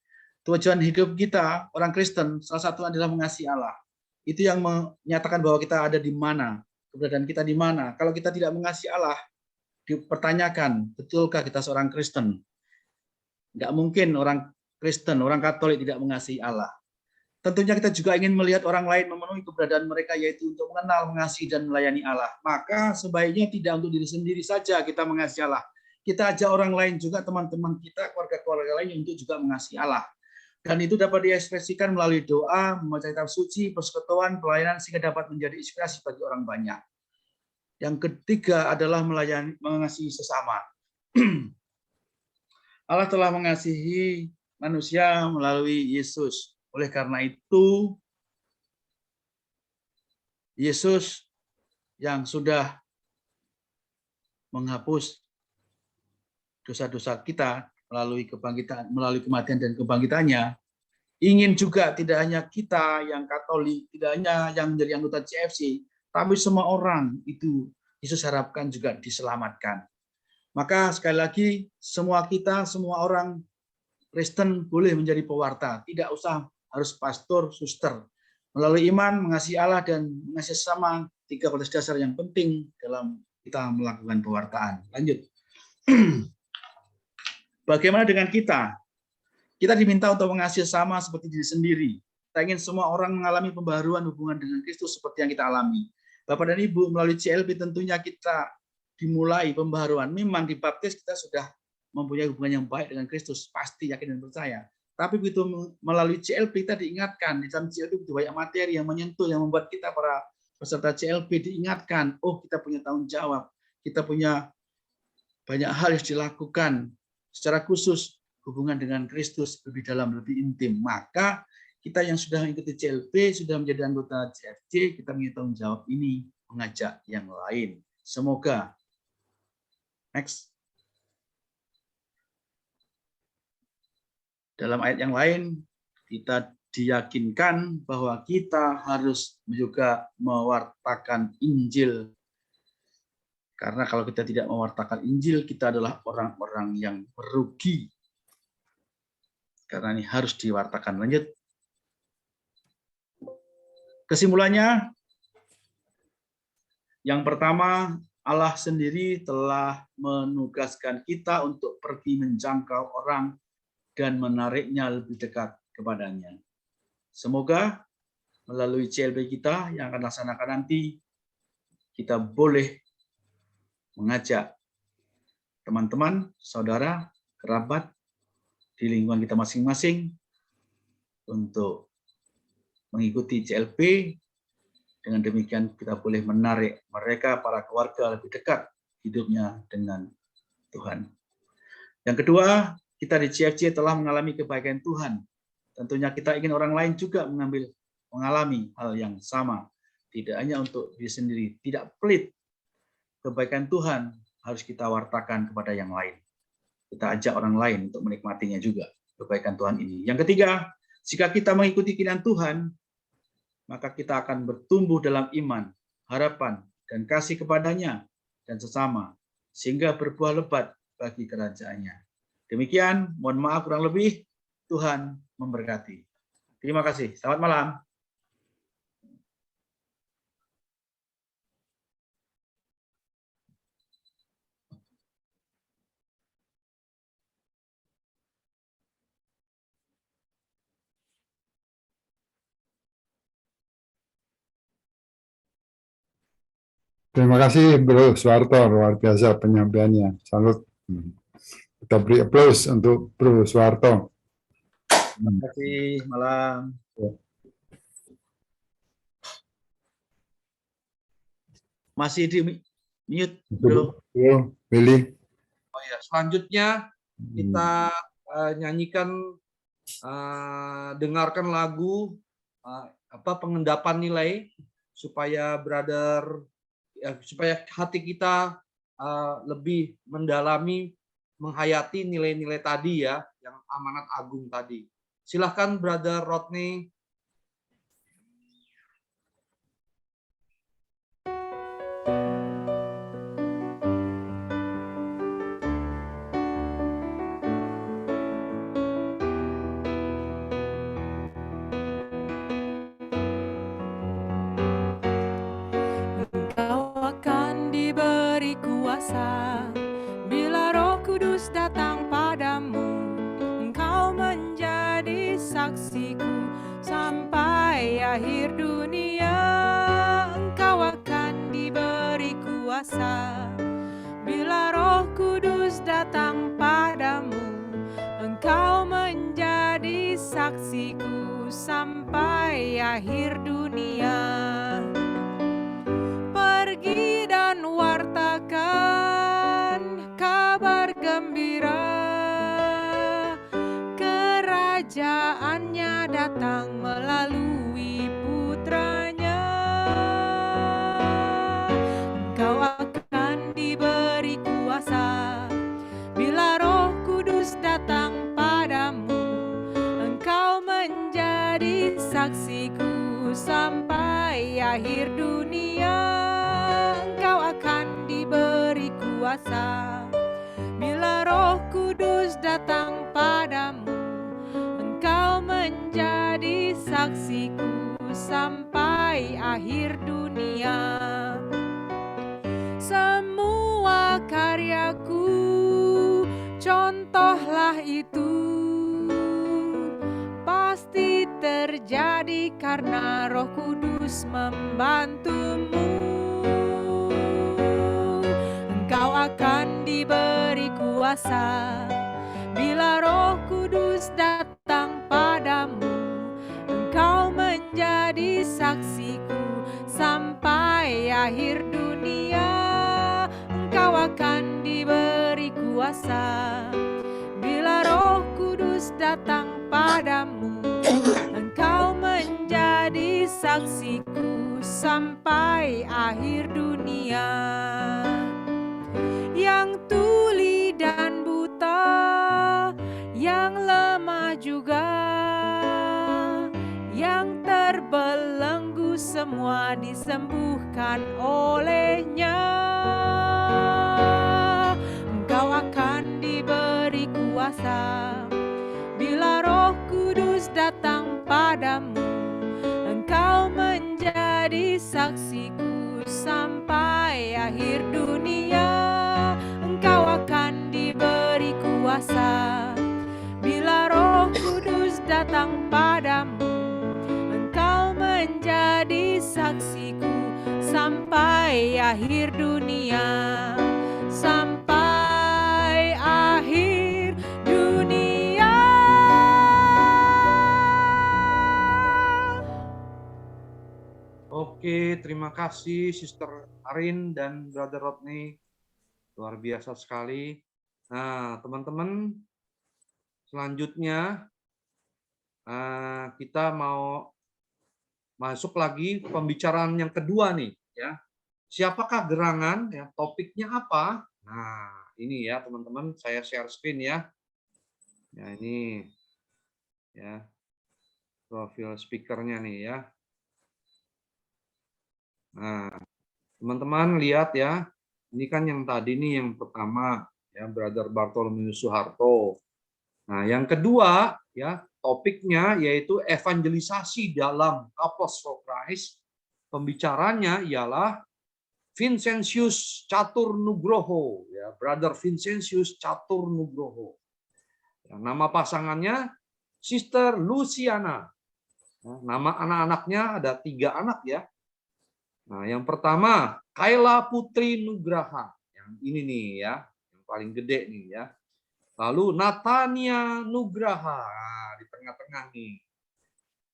Tujuan hidup kita, orang Kristen, salah satu adalah mengasihi Allah. Itu yang menyatakan bahwa kita ada di mana, keberadaan kita di mana. Kalau kita tidak mengasihi Allah, dipertanyakan, betulkah kita seorang Kristen? Nggak mungkin orang Kristen, orang Katolik tidak mengasihi Allah. Tentunya kita juga ingin melihat orang lain memenuhi keberadaan mereka, yaitu untuk mengenal, mengasihi, dan melayani Allah. Maka sebaiknya tidak untuk diri sendiri saja kita mengasihi Allah. Kita ajak orang lain juga, teman-teman kita, keluarga-keluarga lain untuk juga mengasihi Allah. Dan itu dapat diekspresikan melalui doa, membaca kitab suci, persekutuan, pelayanan, sehingga dapat menjadi inspirasi bagi orang banyak. Yang ketiga adalah mengasihi sesama. Allah telah mengasihi manusia melalui Yesus. Oleh karena itu, Yesus yang sudah menghapus dosa-dosa kita melalui kebangkitan, melalui kematian dan kebangkitannya, ingin juga tidak hanya kita yang Katolik, tidak hanya yang menjadi anggota CFC, tapi semua orang itu Yesus harapkan juga diselamatkan. Maka sekali lagi, semua kita, semua orang Kristen boleh menjadi pewarta, tidak usah harus pastor, suster. Melalui iman, mengasihi Allah, dan mengasihi sesama, 3 kualitas dasar yang penting dalam kita melakukan pewartaan. Lanjut. Bagaimana dengan kita? Kita diminta untuk mengasihi sesama seperti diri sendiri. Kita ingin semua orang mengalami pembaharuan hubungan dengan Kristus seperti yang kita alami. Bapak dan Ibu, melalui CLB tentunya kita dimulai pembaharuan. Memang dibaptis kita sudah mempunyai hubungan yang baik dengan Kristus, pasti yakin dan percaya. Tapi begitu melalui CLB kita diingatkan, di dalam CLB itu banyak materi yang menyentuh, yang membuat kita para peserta CLB diingatkan, oh kita punya tanggung jawab, kita punya banyak hal yang dilakukan secara khusus hubungan dengan Kristus lebih dalam, lebih intim. Maka kita yang sudah mengikuti CLB, sudah menjadi anggota CFC, kita punya tanggung jawab ini, mengajak yang lain. Semoga. Next. Dalam ayat yang lain, kita diyakinkan bahwa kita harus juga mewartakan Injil. Karena kalau kita tidak mewartakan Injil, kita adalah orang-orang yang merugi. Karena ini harus diwartakan. Lanjut. Kesimpulannya, yang pertama, Allah sendiri telah menugaskan kita untuk pergi menjangkau orang dan menariknya lebih dekat kepadanya. Semoga melalui CLB kita yang akan laksanakan nanti, kita boleh mengajak teman-teman, saudara, kerabat di lingkungan kita masing-masing untuk mengikuti CLB. Dengan demikian kita boleh menarik mereka, para keluarga, lebih dekat hidupnya dengan Tuhan. Yang kedua, kita di CFC telah mengalami kebaikan Tuhan. Tentunya kita ingin orang lain juga mengalami hal yang sama. Tidak hanya untuk diri sendiri, tidak pelit. Kebaikan Tuhan harus kita wartakan kepada yang lain. Kita ajak orang lain untuk menikmatinya juga, kebaikan Tuhan ini. Yang ketiga, jika kita mengikuti keinginan Tuhan, maka kita akan bertumbuh dalam iman, harapan, dan kasih kepadanya dan sesama, sehingga berbuah lebat bagi kerajaannya. Demikian, mohon maaf kurang lebih, Tuhan memberkati. Terima kasih. Selamat malam. Terima kasih Bro Suharto, luar biasa penyampaiannya. Salut. Kita beri aplaus untuk Bro Suharto. Terima kasih, malam. Masih di mute, Bro. Willy. Oh ya, selanjutnya kita nyanyikan, dengarkan lagu pengendapan nilai supaya supaya hati kita lebih mendalami, menghayati nilai-nilai tadi ya yang amanat agung tadi. Silahkan Brother Rodney. Engkau akan diberi kuasa bila Roh Kudus datang padamu. Engkau menjadi saksiku sampai akhir dunia. Engkau akan diberi kuasa bila Roh Kudus datang padamu. Engkau menjadi saksiku sampai akhir dunia. Pergi dan wartakan kabar gembira, kerajaannya datang melalui putranya. Engkau akan diberi kuasa bila Roh Kudus datang padamu. Engkau menjadi saksiku sampai akhir dunia. Engkau akan diberi kuasa bila Roh Kudus datang padamu. Engkau menjadi saksiku sampai akhir dunia. Semua karyaku contohlah itu, pasti terjadi karena Roh Kudus membantumu. Engkau akan diberi kuasa bila Roh Kudus datang padamu. Engkau menjadi saksiku sampai akhir dunia. Engkau akan diberi kuasa bila Roh Kudus datang padamu. Engkau menjadi saksiku sampai akhir dunia. Yang tuli dan buta, yang lemah juga, yang terbelenggu, semua disembuhkan olehnya. Engkau akan diberi kuasa bila Roh Kudus datang padamu. Engkau menjadi saksiku sampai akhir dunia. Engkau akan diberi kuasa bila Roh Kudus datang padamu. Engkau menjadi saksiku sampai akhir dunia. Sampai akhir dunia. Oke, terima kasih Sister Arin dan Brother Rodney. Luar biasa sekali. Nah, teman-teman, selanjutnya kita mau masuk lagi pembicaraan yang kedua nih, ya. Siapakah gerangan? Ya, topiknya apa? Nah, ini ya teman-teman, saya share screen ya. Ya ini, ya profil speakernya nih ya. Nah, teman-teman lihat ya. Ini kan yang tadi nih yang pertama ya Brother Bartholomeus Suharto. Nah, yang kedua ya topiknya yaitu evangelisasi dalam Apostle Christ. Pembicaranya ialah Vincentius Catur Nugroho ya, Brother Vincentius Catur Nugroho. Ya, nama pasangannya Sister Luciana. Nah, nama anak-anaknya ada 3 anak ya. Nah, yang pertama Kayla Putri Nugraha, yang ini nih ya, yang paling gede nih ya. Lalu Natania Nugraha, nah, di tengah-tengah nih.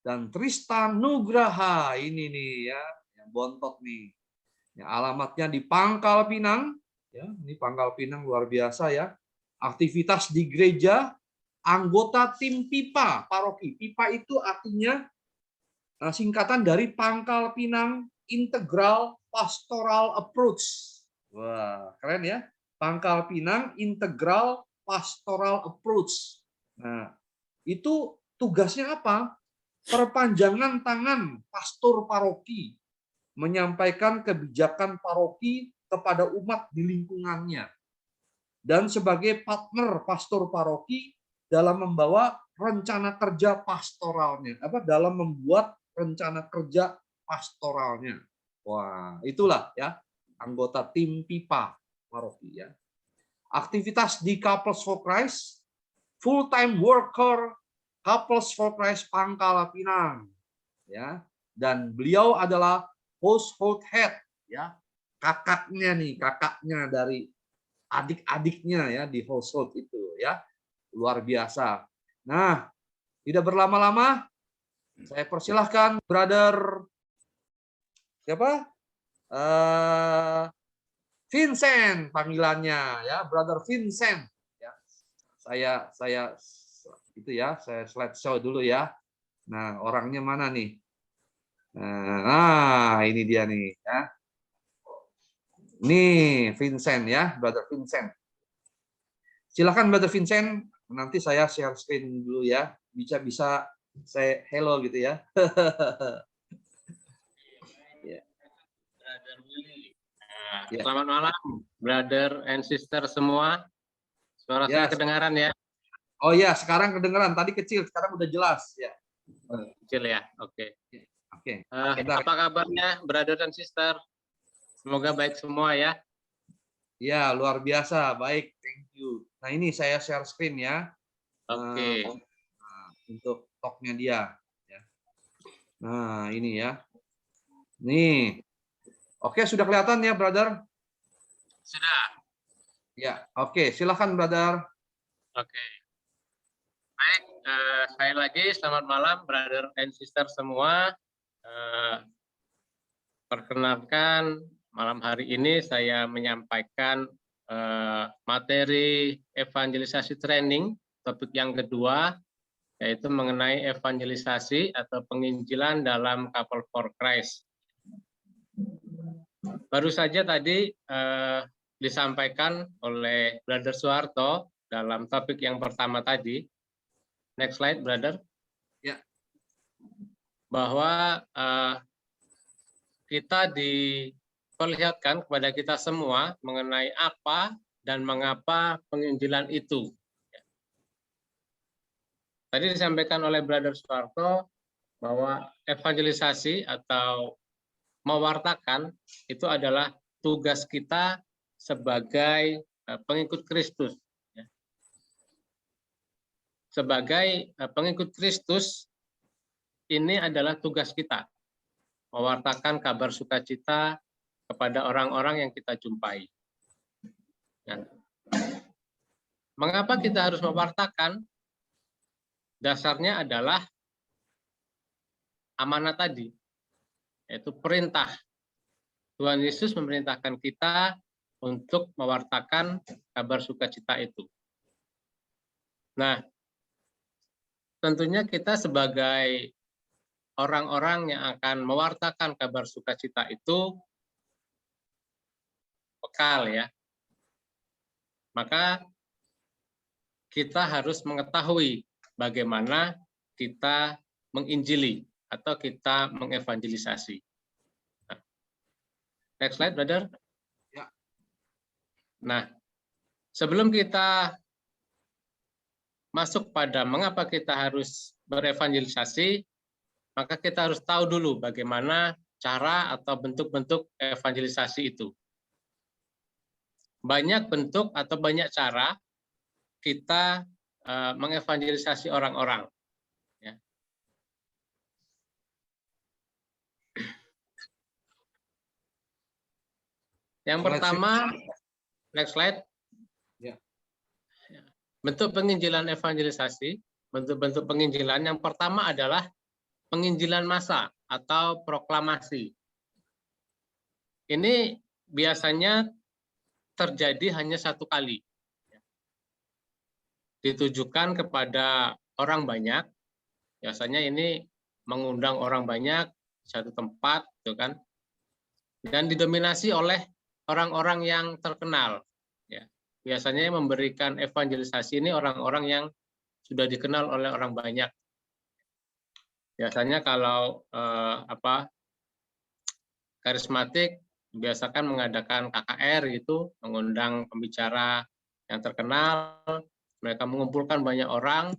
Dan Tristan Nugraha, ini nih ya, yang bontot nih. Ya, alamatnya di Pangkal Pinang, ya, ini Pangkal Pinang luar biasa ya. Aktivitas di gereja, anggota tim PIPA, paroki. PIPA itu artinya singkatan dari Pangkal Pinang Integral Pastoral Approach. Wah, keren ya. Pangkal Pinang Integral Pastoral Approach. Nah, itu tugasnya apa? Perpanjangan tangan pastor paroki, menyampaikan kebijakan paroki kepada umat di lingkungannya, dan sebagai partner pastor paroki dalam membawa rencana kerja pastoralnya, dalam membuat rencana kerja pastoralnya. Wah, itulah ya anggota tim pipa paroki ya. Aktivitas di Couples for Christ, full-time worker Couples for Christ Pangkala Pinang, ya. Dan beliau adalah household head, ya, kakaknya dari adik-adiknya ya di household itu, ya, luar biasa. Nah, tidak berlama-lama, saya persilahkan Brother siapa? Vincent panggilannya, ya, Brother Vincent. Ya, saya itu ya, saya slideshow dulu ya. Nah, orangnya mana nih? Nah, ini dia nih, ya. Nih, Vincent ya, Brother Vincent. Silakan Brother Vincent, nanti saya share screen dulu ya. Bisa saya hello gitu ya. Brother Willy. Selamat malam, brother and sister semua. Suara saya kedengaran ya? Oh ya, sekarang kedengaran. Tadi kecil, sekarang udah jelas ya. Kecil ya, oke. Oke. Apa kabarnya, brother dan sister? Semoga baik semua ya. Ya, luar biasa, baik, thank you. Nah, ini saya share screen ya. Oke. Untuk talk-nya dia. Nah, ini ya. Nih. Oke, sudah kelihatan ya, brother? Sudah. Ya, oke. Silakan, brother. Oke. Baik, sekali lagi selamat malam, brother and sister semua. Perkenalkan, malam hari ini saya menyampaikan materi evangelisasi training, topik yang kedua, yaitu mengenai evangelisasi atau penginjilan dalam Couple for Christ. Baru saja tadi disampaikan oleh Brother Suharto dalam topik yang pertama tadi. Next slide, brother. Ya. Bahwa kita diperlihatkan kepada kita semua mengenai apa dan mengapa penginjilan itu. Tadi disampaikan oleh Brother Suharto bahwa evangelisasi atau mewartakan itu adalah tugas kita sebagai pengikut Kristus. Sebagai pengikut Kristus, ini adalah tugas kita, mewartakan kabar sukacita kepada orang-orang yang kita jumpai. Mengapa kita harus mewartakan? Dasarnya adalah amanat tadi, yaitu perintah. Tuhan Yesus memerintahkan kita untuk mewartakan kabar sukacita itu. Nah, tentunya kita sebagai orang-orang yang akan mewartakan kabar sukacita itu bekal ya. Maka kita harus mengetahui bagaimana kita menginjili atau kita mengevangelisasi. Next slide, brother. Ya. Nah, sebelum kita masuk pada mengapa kita harus berevangelisasi, maka kita harus tahu dulu bagaimana cara atau bentuk-bentuk evangelisasi itu. Banyak bentuk atau banyak cara kita mengevangelisasi orang-orang. Ya. Yang pertama, next slide. Ya. Bentuk penginjilan evangelisasi, bentuk-bentuk penginjilan yang pertama adalah penginjilan massa atau proklamasi. Ini biasanya terjadi hanya satu kali. Ditujukan kepada orang banyak, biasanya ini mengundang orang banyak satu tempat, gitu kan, dan didominasi oleh orang-orang yang terkenal. Ya. Biasanya memberikan evangelisasi ini orang-orang yang sudah dikenal oleh orang banyak. Biasanya kalau karismatik biasakan mengadakan KKR gitu, mengundang pembicara yang terkenal, mereka mengumpulkan banyak orang.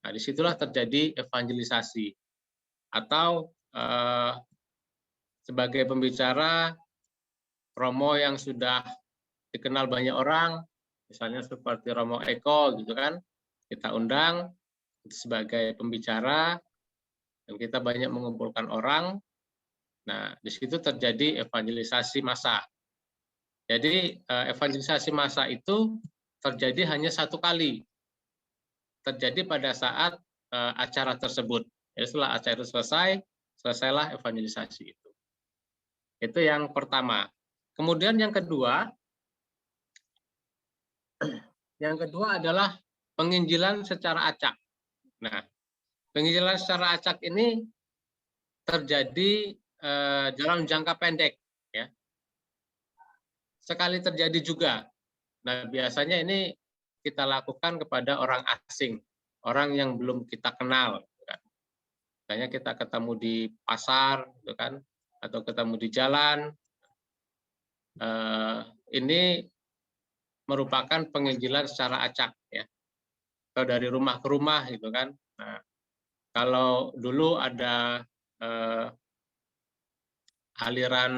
Nah, disitulah terjadi evangelisasi. Atau sebagai pembicara Romo yang sudah dikenal banyak orang, misalnya seperti Romo Eko gitu kan, kita undang sebagai pembicara dan kita banyak mengumpulkan orang. Nah, di situ terjadi evangelisasi massa. Jadi evangelisasi massa itu terjadi hanya satu kali. Terjadi pada saat acara tersebut. Jadi setelah acara selesailah evangelisasi itu. Itu yang pertama. Kemudian yang kedua adalah penginjilan secara acak. Nah, penginjilan secara acak ini terjadi dalam jangka pendek, ya. Sekali terjadi juga. Nah, biasanya ini kita lakukan kepada orang asing, orang yang belum kita kenal. Misalnya kita ketemu di pasar, gitu kan, atau ketemu di jalan. Ini merupakan penginjilan secara acak, ya, atau dari rumah ke rumah, gitu kan. Nah, kalau dulu ada aliran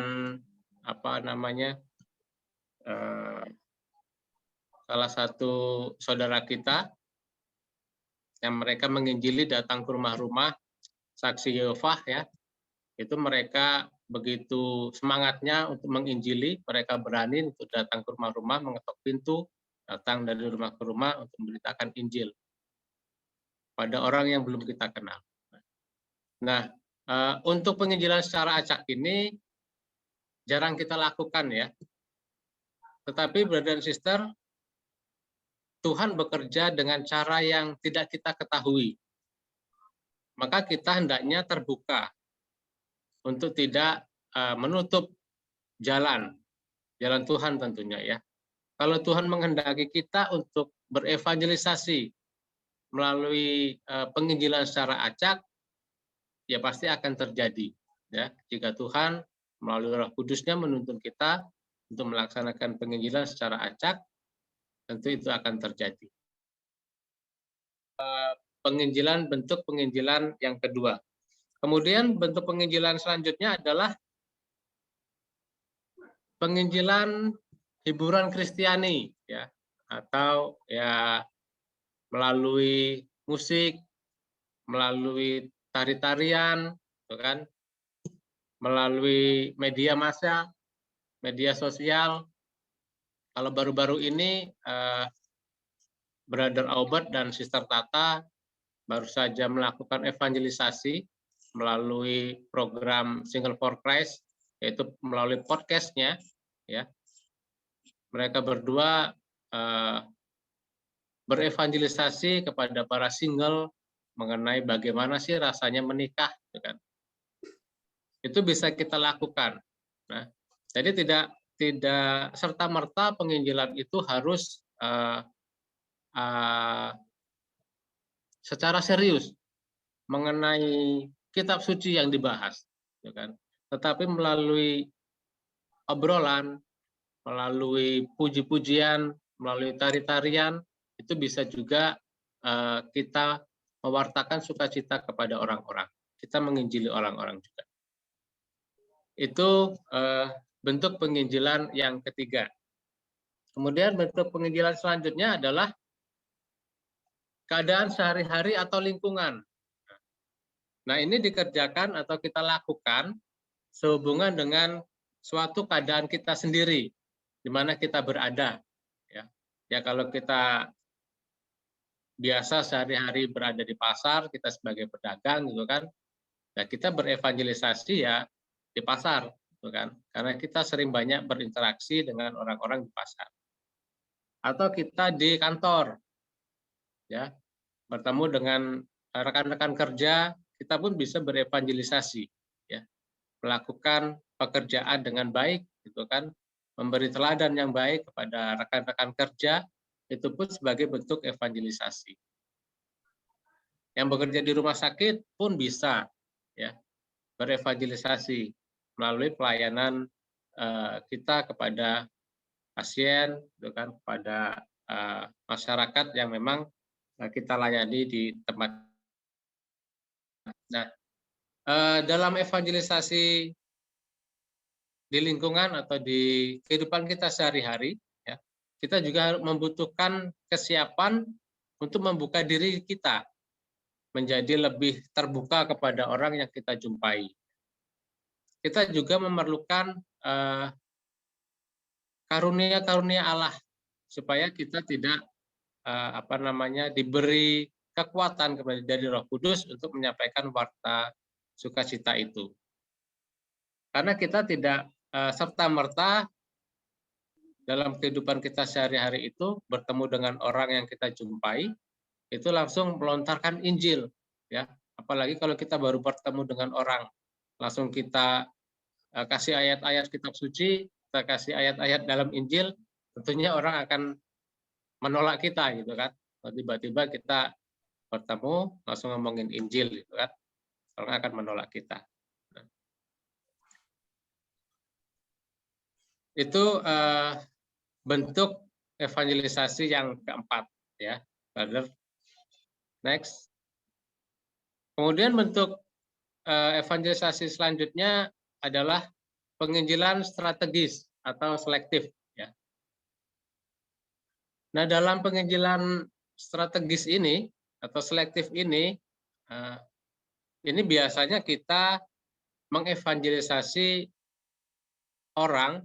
salah satu saudara kita yang mereka menginjili datang ke rumah-rumah saksi Yehova, ya, itu mereka begitu semangatnya untuk menginjili, mereka berani untuk datang ke rumah-rumah, mengetok pintu, datang dari rumah ke rumah untuk memberitakan Injil pada orang yang belum kita kenal. Nah, untuk penginjilan secara acak ini jarang kita lakukan, ya. Tetapi brother dan sister, Tuhan bekerja dengan cara yang tidak kita ketahui. Maka kita hendaknya terbuka untuk tidak menutup jalan Tuhan tentunya, ya. Kalau Tuhan menghendaki kita untuk berevangelisasi melalui penginjilan secara acak, ya pasti akan terjadi, ya. Jika Tuhan melalui Roh Kudus-Nya menuntun kita untuk melaksanakan penginjilan secara acak, tentu itu akan terjadi. Bentuk penginjilan yang kedua. Kemudian bentuk penginjilan selanjutnya adalah penginjilan hiburan Kristiani, ya, atau ya melalui musik, melalui tari-tarian, kan, melalui media massa, media sosial. Kalau baru-baru ini Brother Albert dan Sister Tata baru saja melakukan evangelisasi melalui program Single for Christ, yaitu melalui podcast-nya, ya. Mereka berdua berevangelisasi kepada para single mengenai bagaimana sih rasanya menikah, kan. Itu bisa kita lakukan. Nah, jadi tidak serta-merta penginjilan itu harus secara serius mengenai kitab suci yang dibahas, kan. Tetapi melalui obrolan, melalui puji-pujian, melalui tari-tarian, itu bisa juga kita mewartakan sukacita kepada orang-orang. Kita menginjili orang-orang juga. Itu bentuk penginjilan yang ketiga. Kemudian bentuk penginjilan selanjutnya adalah keadaan sehari-hari atau lingkungan. Nah, ini dikerjakan atau kita lakukan sehubungan dengan suatu keadaan kita sendiri, di mana kita berada. Ya, kalau kita biasa sehari-hari berada di pasar, kita sebagai pedagang, gitu kan, nah kita berevangelisasi ya di pasar, gitu kan, karena kita sering banyak berinteraksi dengan orang-orang di pasar. Atau kita di kantor, ya, bertemu dengan rekan-rekan kerja, kita pun bisa berevangelisasi, ya, melakukan pekerjaan dengan baik, gitu kan, memberi teladan yang baik kepada rekan-rekan kerja, itu pun sebagai bentuk evangelisasi. yang bekerja di rumah sakit pun bisa ya berevangelisasi melalui pelayanan kita kepada pasien, gitu kan, kepada masyarakat yang memang kita layani di tempat. Nah, dalam evangelisasi di lingkungan atau di kehidupan kita sehari-hari, ya, kita juga membutuhkan kesiapan untuk membuka diri kita menjadi lebih terbuka kepada orang yang kita jumpai. Kita juga memerlukan karunia-karunia Allah supaya kita tidak diberi kekuatan dari Roh Kudus untuk menyampaikan warta sukacita itu. Karena kita tidak serta-merta dalam kehidupan kita sehari-hari itu bertemu dengan orang yang kita jumpai itu langsung melontarkan Injil, ya. Apalagi kalau kita baru bertemu dengan orang, langsung kita kasih ayat-ayat kitab suci, kita kasih ayat-ayat dalam Injil, tentunya orang akan menolak kita, gitu kan. Tiba-tiba kita bertemu langsung ngomongin Injil, gitu kan, orang akan menolak kita. Nah, itu bentuk evangelisasi yang keempat, ya, brother. Next. Kemudian bentuk evangelisasi selanjutnya adalah penginjilan strategis atau selektif, ya. Nah, dalam penginjilan strategis ini atau selektif ini biasanya kita mengevangelisasi orang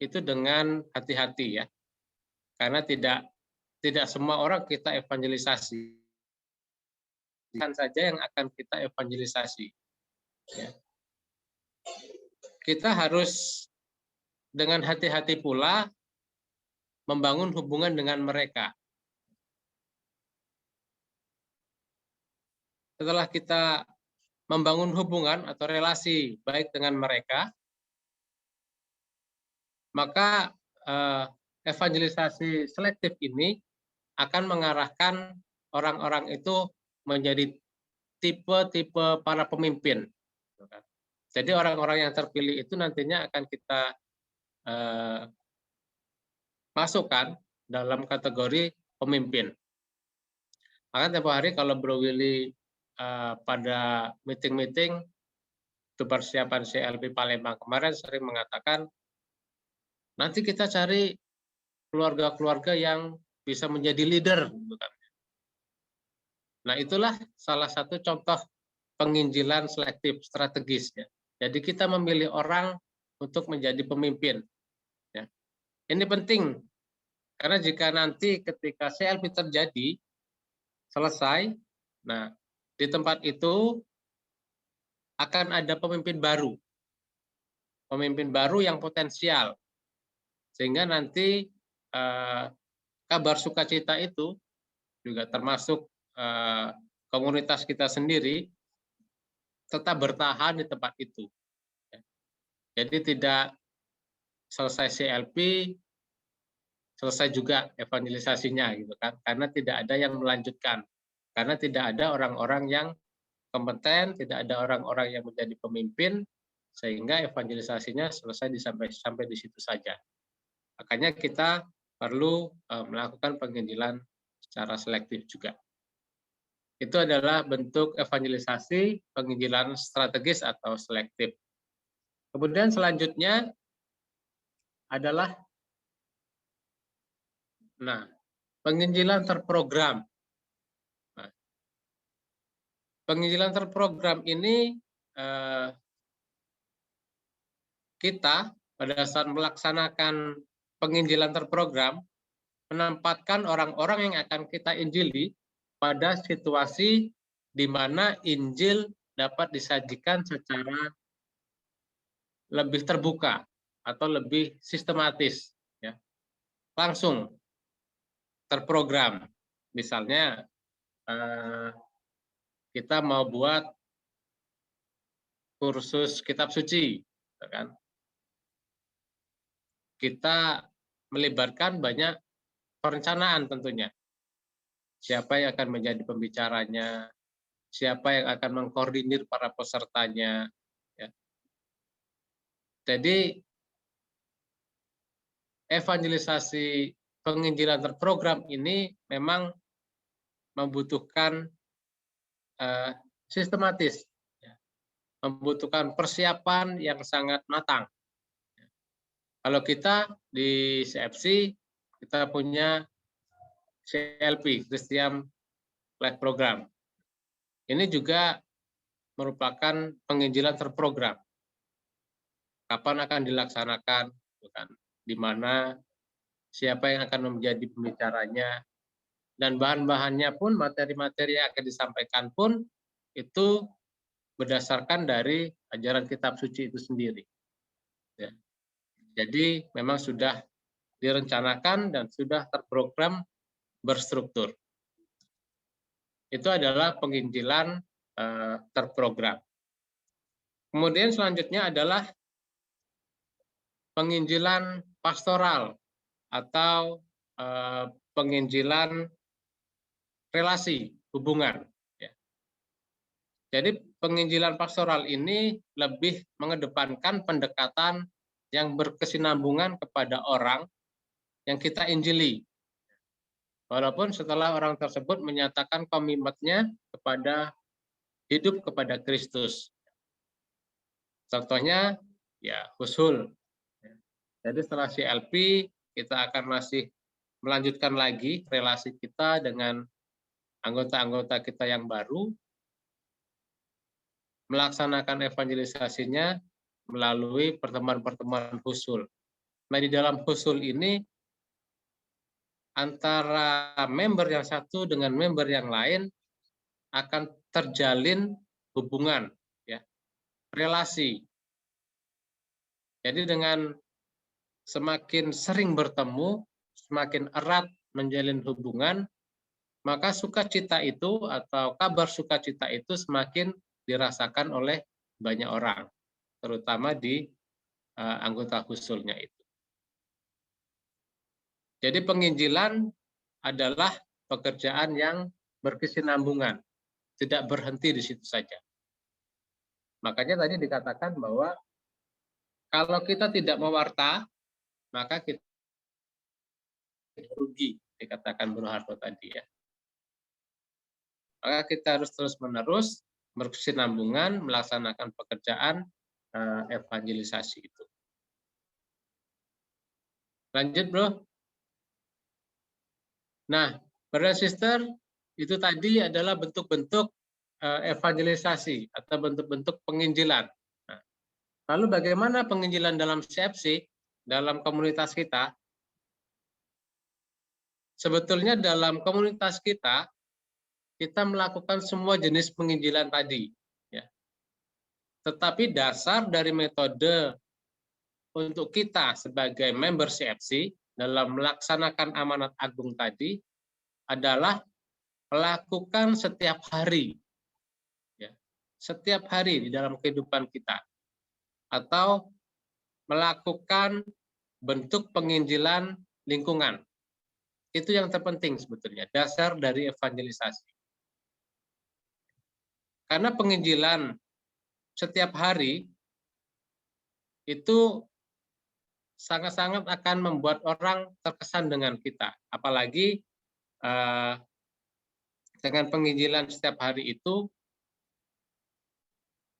itu dengan hati-hati, ya. Karena tidak semua orang kita evangelisasi. Bukan saja yang akan kita evangelisasi. Ya. Kita harus dengan hati-hati pula membangun hubungan dengan mereka. Setelah kita membangun hubungan atau relasi baik dengan mereka, maka evangelisasi selektif ini akan mengarahkan orang-orang itu menjadi tipe-tipe para pemimpin. Jadi orang-orang yang terpilih itu nantinya akan kita masukkan dalam kategori pemimpin. Maka tiap hari kalau Bro Willy pada meeting-meeting itu persiapan CLP Palembang kemarin sering mengatakan nanti kita cari keluarga-keluarga yang bisa menjadi leader. Nah, itulah salah satu contoh penginjilan selektif strategis, ya. Jadi kita memilih orang untuk menjadi pemimpin, ya. Ini penting karena jika nanti ketika CLP terjadi selesai, nah di tempat itu akan ada pemimpin baru yang potensial, sehingga nanti kabar sukacita itu juga termasuk komunitas kita sendiri tetap bertahan di tempat itu. Jadi tidak selesai CLP, selesai juga evangelisasinya, gitu kan? Karena tidak ada yang melanjutkan, karena tidak ada orang-orang yang kompeten, tidak ada orang-orang yang menjadi pemimpin, sehingga evangelisasinya selesai sampai di situ saja. Makanya kita perlu melakukan penginjilan secara selektif juga. Itu adalah bentuk evangelisasi penginjilan strategis atau selektif. Kemudian selanjutnya adalah penginjilan terprogram. Nah, penginjilan terprogram ini kita pada saat melaksanakan penginjilan terprogram menempatkan orang-orang yang akan kita injili pada situasi di mana Injil dapat disajikan secara lebih terbuka atau lebih sistematis, ya. Langsung terprogram. Misalnya kita mau buat kursus kitab suci, kan? Kita melibatkan banyak perencanaan tentunya. Siapa yang akan menjadi pembicaranya, siapa yang akan mengkoordinir para pesertanya. Ya. Jadi evangelisasi penginjilan terprogram ini memang membutuhkan sistematis, ya. Membutuhkan persiapan yang sangat matang. Kalau kita di CFC, kita punya CLP, Christian Life Program. Ini juga merupakan penginjilan terprogram. Kapan akan dilaksanakan, bukan? Di mana, siapa yang akan menjadi pembicaranya, dan bahan-bahannya pun, materi-materi yang akan disampaikan pun, itu berdasarkan dari ajaran kitab suci itu sendiri. Ya. Jadi memang sudah direncanakan dan sudah terprogram berstruktur. Itu adalah penginjilan terprogram. Kemudian selanjutnya adalah penginjilan pastoral atau penginjilan relasi hubungan. Ya. Jadi penginjilan pastoral ini lebih mengedepankan pendekatan yang berkesinambungan kepada orang yang kita injili. Walaupun setelah orang tersebut menyatakan komitmennya kepada hidup kepada Kristus. Contohnya, ya husul. Jadi setelah CLP, kita akan masih melanjutkan lagi relasi kita dengan anggota-anggota kita yang baru, melaksanakan evangelisasinya melalui pertemuan-pertemuan husul. Nah, di dalam husul ini, antara member yang satu dengan member yang lain akan terjalin hubungan, ya, relasi. Jadi dengan semakin sering bertemu, semakin erat menjalin hubungan, maka sukacita itu atau kabar sukacita itu semakin dirasakan oleh banyak orang, terutama di anggota husulnya itu. Jadi penginjilan adalah pekerjaan yang berkesinambungan, tidak berhenti di situ saja. Makanya tadi dikatakan bahwa kalau kita tidak mewarta, maka kita rugi, dikatakan Bro Harto tadi ya. Maka kita harus terus-menerus berkesinambungan melaksanakan pekerjaan evangelisasi itu. Lanjut, Bro. Nah, Brother Sister, itu tadi adalah bentuk-bentuk evangelisasi atau bentuk-bentuk penginjilan. Nah, lalu bagaimana penginjilan dalam CFC, dalam komunitas kita? Sebetulnya dalam komunitas kita melakukan semua jenis penginjilan tadi. Ya. Tetapi dasar dari metode untuk kita sebagai member CFC dalam melaksanakan amanat agung tadi adalah melakukan setiap hari. Ya. Setiap hari di dalam kehidupan kita. Atau melakukan bentuk penginjilan lingkungan. Itu yang terpenting sebetulnya, dasar dari evangelisasi. Karena penginjilan setiap hari itu sangat-sangat akan membuat orang terkesan dengan kita. Apalagi dengan penginjilan setiap hari itu,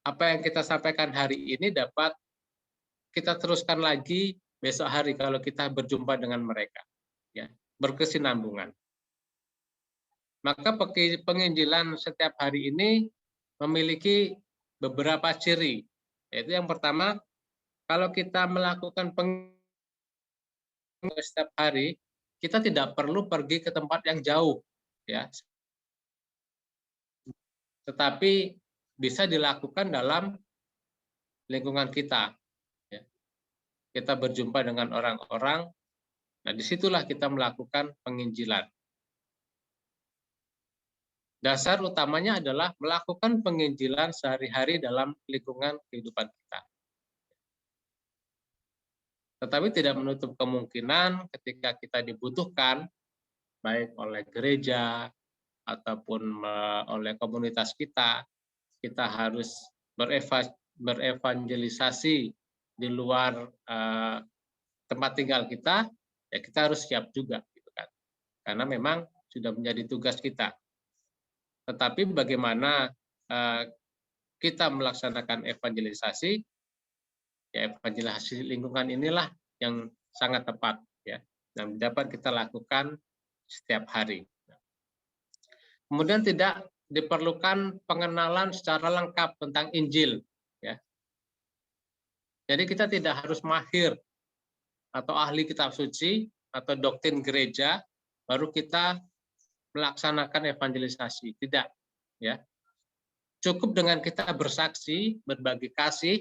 apa yang kita sampaikan hari ini dapat kita teruskan lagi besok hari kalau kita berjumpa dengan mereka. Ya. Berkesinambungan. Maka penginjilan setiap hari ini memiliki beberapa ciri. Yaitu yang pertama, kalau kita melakukan penginjilan setiap hari, kita tidak perlu pergi ke tempat yang jauh, ya. Tetapi bisa dilakukan dalam lingkungan kita. Ya. Kita berjumpa dengan orang-orang. Nah, disitulah kita melakukan penginjilan. Dasar utamanya adalah melakukan penginjilan sehari-hari dalam lingkungan kehidupan kita. Tetapi tidak menutup kemungkinan ketika kita dibutuhkan, baik oleh gereja ataupun oleh komunitas kita harus berevangelisasi di luar tempat tinggal kita, ya kita harus siap juga, gitu kan. Karena memang sudah menjadi tugas kita. Tetapi bagaimana kita melaksanakan evangelisasi, ya evangelisasi lingkungan inilah yang sangat tepat, ya, yang dapat kita lakukan setiap hari. Kemudian tidak diperlukan pengenalan secara lengkap tentang Injil, ya. Jadi kita tidak harus mahir atau ahli kitab suci atau doktrin gereja baru kita melaksanakan evangelisasi. Tidak, ya. Cukup dengan kita bersaksi, berbagi kasih,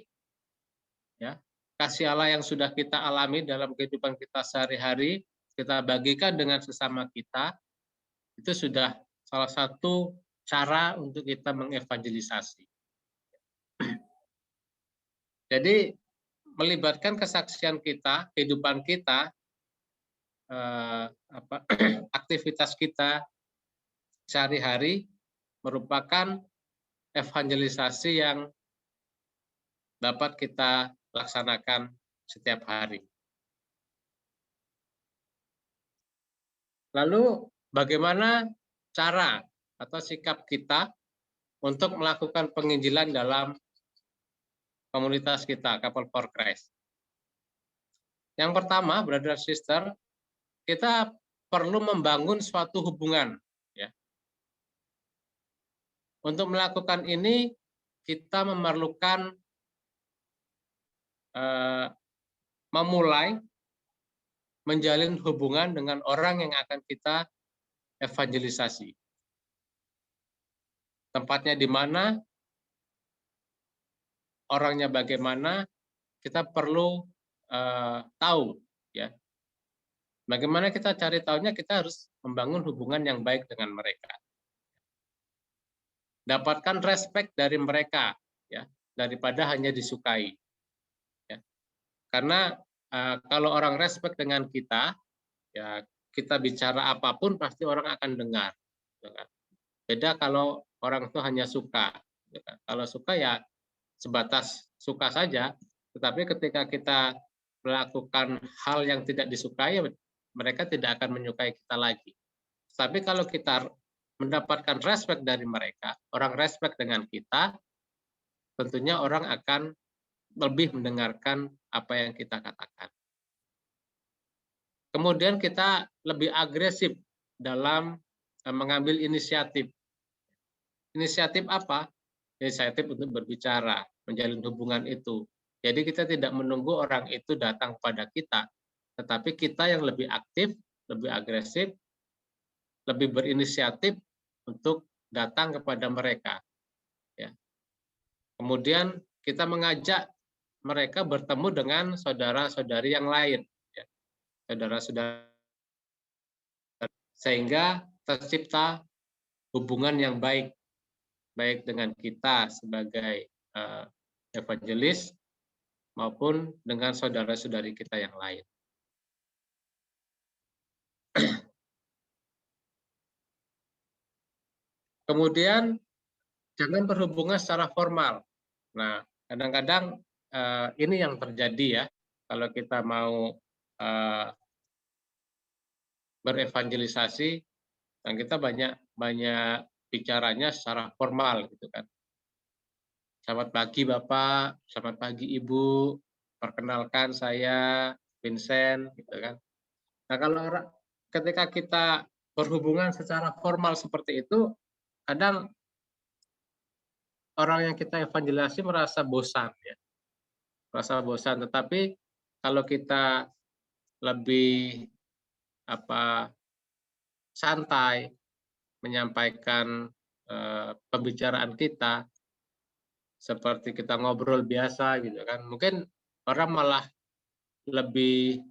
ya, kasih Allah yang sudah kita alami dalam kehidupan kita sehari-hari, kita bagikan dengan sesama kita, itu sudah salah satu cara untuk kita mengevangelisasi. Jadi melibatkan kesaksian kita, kehidupan kita, aktivitas kita sehari-hari merupakan evangelisasi yang dapat kita laksanakan setiap hari. Lalu bagaimana cara atau sikap kita untuk melakukan penginjilan dalam komunitas kita, Couple for Christ? Yang pertama, brother sister, kita perlu membangun suatu hubungan, ya. Untuk melakukan ini kita memerlukan memulai menjalin hubungan dengan orang yang akan kita evangelisasi. Tempatnya di mana, orangnya bagaimana, kita perlu tahu, ya. Bagaimana kita cari tahunya? Kita harus membangun hubungan yang baik dengan mereka. Dapatkan respect dari mereka, ya, daripada hanya disukai, ya. Karena kalau orang respect dengan kita, ya kita bicara apapun pasti orang akan dengar, gitu kan. Beda kalau orang itu hanya suka, gitu kan. Kalau suka ya sebatas suka saja, tetapi ketika kita melakukan hal yang tidak disukai, mereka tidak akan menyukai kita lagi. Tapi kalau kita mendapatkan respect dari mereka, orang respect dengan kita, tentunya orang akan lebih mendengarkan apa yang kita katakan. Kemudian kita lebih agresif dalam mengambil inisiatif. Inisiatif apa? Inisiatif untuk berbicara, menjalin hubungan itu. Jadi kita tidak menunggu orang itu datang kepada kita, tetapi kita yang lebih aktif, lebih agresif, lebih berinisiatif untuk datang kepada mereka. Ya. Kemudian kita mengajak mereka bertemu dengan saudara-saudari yang lain, ya. Saudara-saudara, sehingga tercipta hubungan yang baik, baik dengan kita sebagai evangelis maupun dengan saudara-saudari kita yang lain. Kemudian jangan berhubungan secara formal. Nah, kadang-kadang ini yang terjadi, ya, kalau kita mau berevangelisasi, dan kita banyak bicaranya secara formal, gitu kan. Selamat pagi Bapak, selamat pagi Ibu, perkenalkan saya Vincent, gitu kan. Nah, kalau ketika kita berhubungan secara formal seperti itu, kadang orang yang kita evangelisasi merasa bosan, ya. Merasa bosan, tetapi kalau kita lebih santai menyampaikan pembicaraan kita, seperti kita ngobrol biasa, gitu kan, mungkin orang malah lebih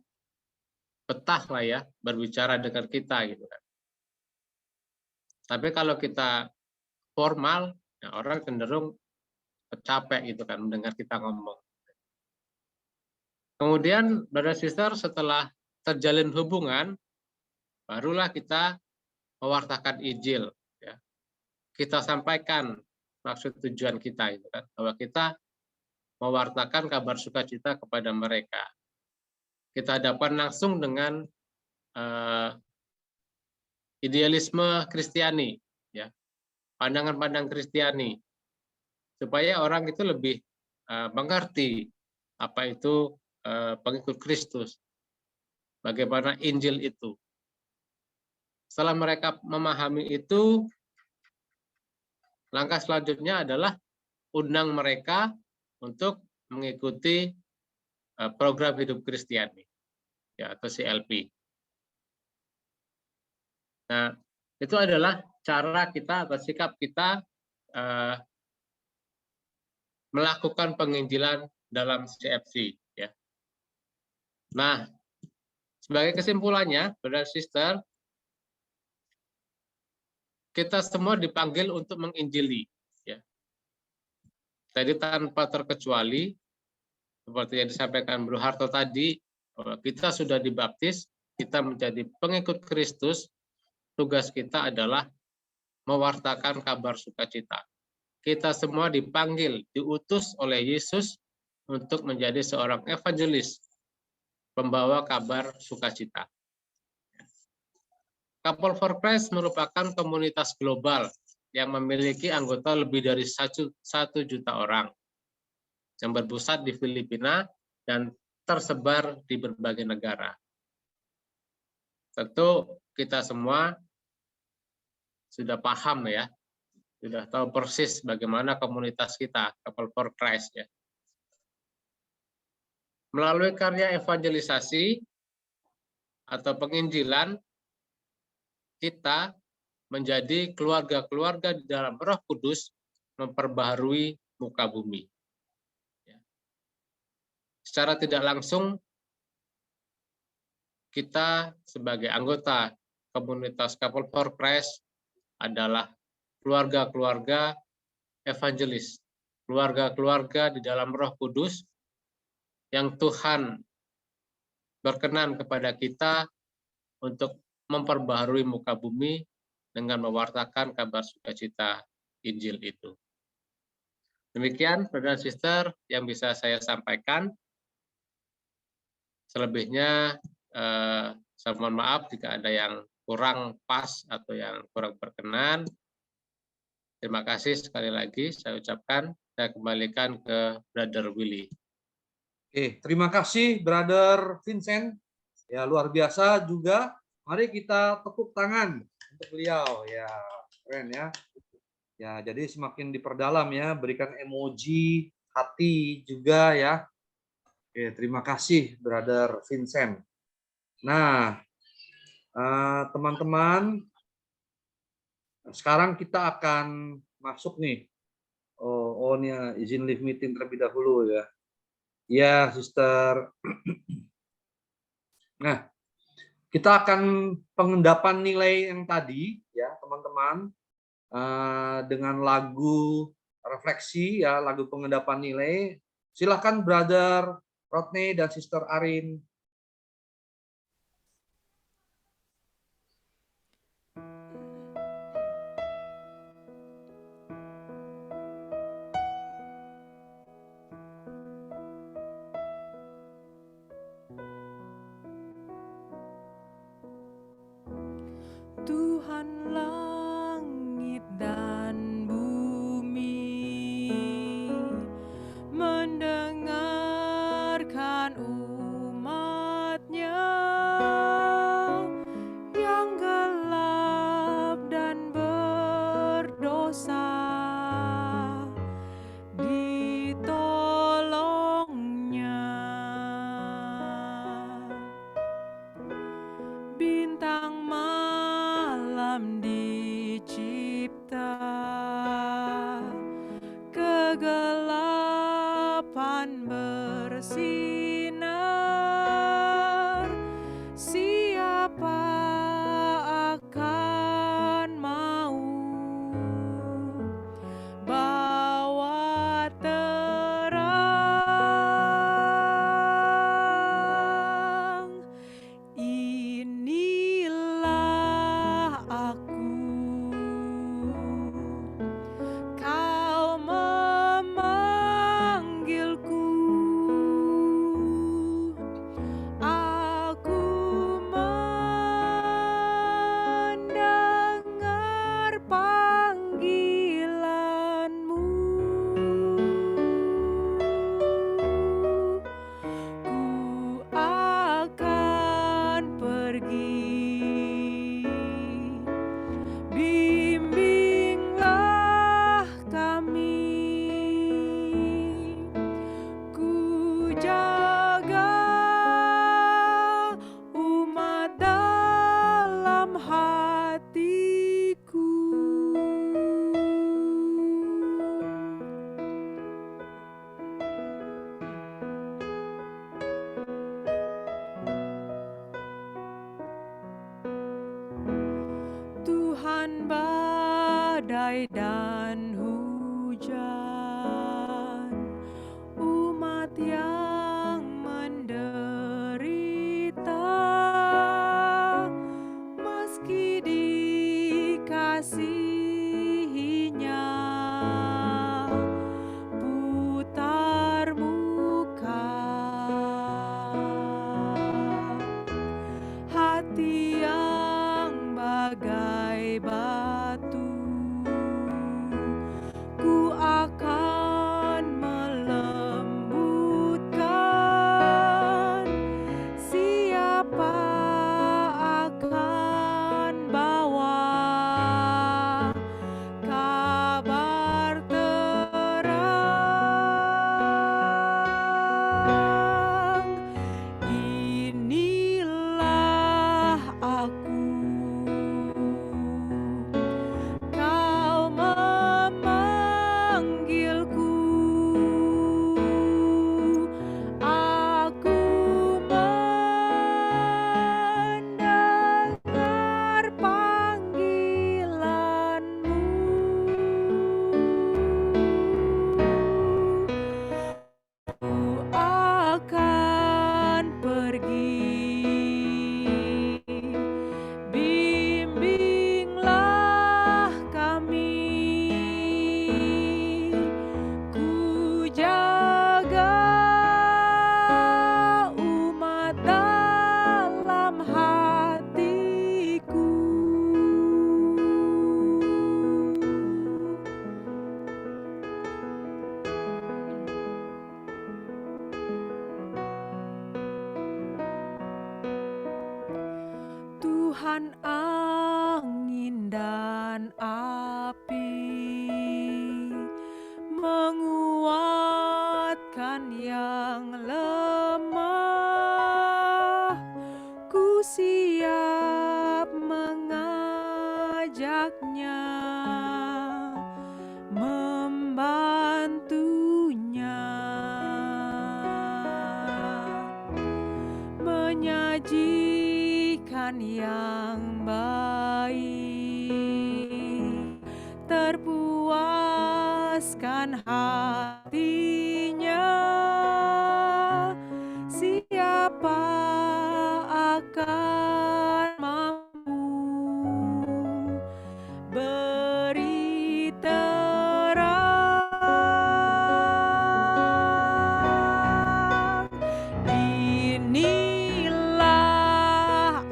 betah lah, ya, berbicara dengan kita, gitu kan. Tapi kalau kita formal, ya, orang cenderung capek, gitu kan, mendengar kita ngomong. Kemudian, brother sister, setelah terjalin hubungan, barulah kita mewartakan Injil, ya. kita sampaikan maksud tujuan kita itu kan, bahwa kita mewartakan kabar sukacita kepada mereka. Kita hadapan langsung dengan idealisme Kristiani, ya, pandangan-pandangan Kristiani, supaya orang itu lebih mengerti apa itu pengikut Kristus, bagaimana Injil itu. Setelah mereka memahami itu, langkah selanjutnya adalah undang mereka untuk mengikuti program hidup Kristiani, ya, atau CLP. Nah, itu adalah cara kita atau sikap kita melakukan penginjilan dalam CFC. Ya. Nah, sebagai kesimpulannya, Brother Sister, kita semua dipanggil untuk menginjili. Ya. Jadi tanpa terkecuali, seperti yang disampaikan Bro Harto tadi, bahwa kita sudah dibaptis, kita menjadi pengikut Kristus, tugas kita adalah mewartakan kabar sukacita. Kita semua dipanggil, diutus oleh Yesus untuk menjadi seorang evangelis, pembawa kabar sukacita. Couple for Christ merupakan komunitas global yang memiliki anggota lebih dari 1 juta orang yang berpusat di Filipina dan tersebar di berbagai negara. Tentu kita semua sudah paham ya, sudah tahu persis bagaimana komunitas kita, Couple for Christ ya. Melalui karya evangelisasi atau penginjilan, kita menjadi keluarga-keluarga di dalam Roh Kudus, memperbaharui muka bumi. Secara tidak langsung, kita sebagai anggota komunitas Couple for Christ adalah keluarga-keluarga evangelis, keluarga-keluarga di dalam Roh Kudus yang Tuhan berkenan kepada kita untuk memperbaharui muka bumi dengan mewartakan kabar sukacita Injil itu. Demikian, Brother dan Sister, yang bisa saya sampaikan. Selebihnya, saya mohon maaf jika ada yang kurang pas atau yang kurang berkenan. Terima kasih sekali lagi saya ucapkan. Saya kembalikan ke Brother Willy. Oke, terima kasih Brother Vincent. Ya, luar biasa juga. Mari kita tepuk tangan untuk beliau. Ya, keren ya. Ya, jadi semakin diperdalam ya, berikan emoji hati juga ya. Oke, terima kasih Brother Vincent. Nah, teman-teman, sekarang kita akan masuk nih. Ini ya, izin live meeting terlebih dahulu ya. Ya, Sister. Nah, kita akan pengendapan nilai yang tadi ya, teman-teman, dengan lagu refleksi ya, lagu pengendapan nilai. Silakan Brother Rodney dan Sister Arin. Tuhan langit dan bumi mendengarkan umat-Nya yang gelap dan berdosa, ditolongnya. Bintang malam di badai dan hujan, umat yang menderita, meski dikasihinya, putar muka, hati yang bagai batu, ku akan melembutkan. Siapa akan bawa kabar terang? Inilah aku, kau memanggilku, aku mendengar panggilanmu. Ku akan pergi, bimbinglah kami, ku jaga umat dalam hatiku. Tuhan angin dan api, menguatkan yang lemah. Ku siap mengajaknya, membantunya, menyajikan yang baik, terpuaskan hatinya. Siapa akan mampu beri terang? Inilah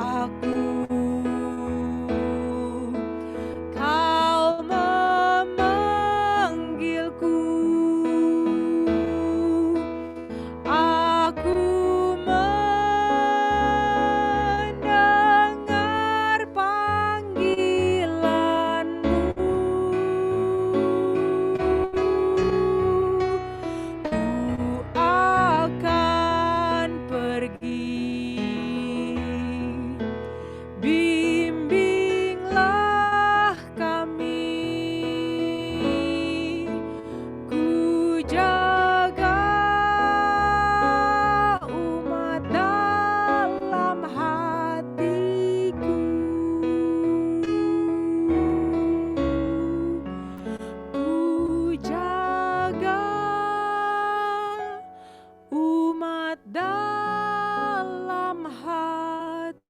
aku, kau memanggilku, aku mendengar panggilanmu. Ku akan pergi, bimbinglah kami, ku jaga umat dalam hatiku. Ku jaga umat dalam hatiku.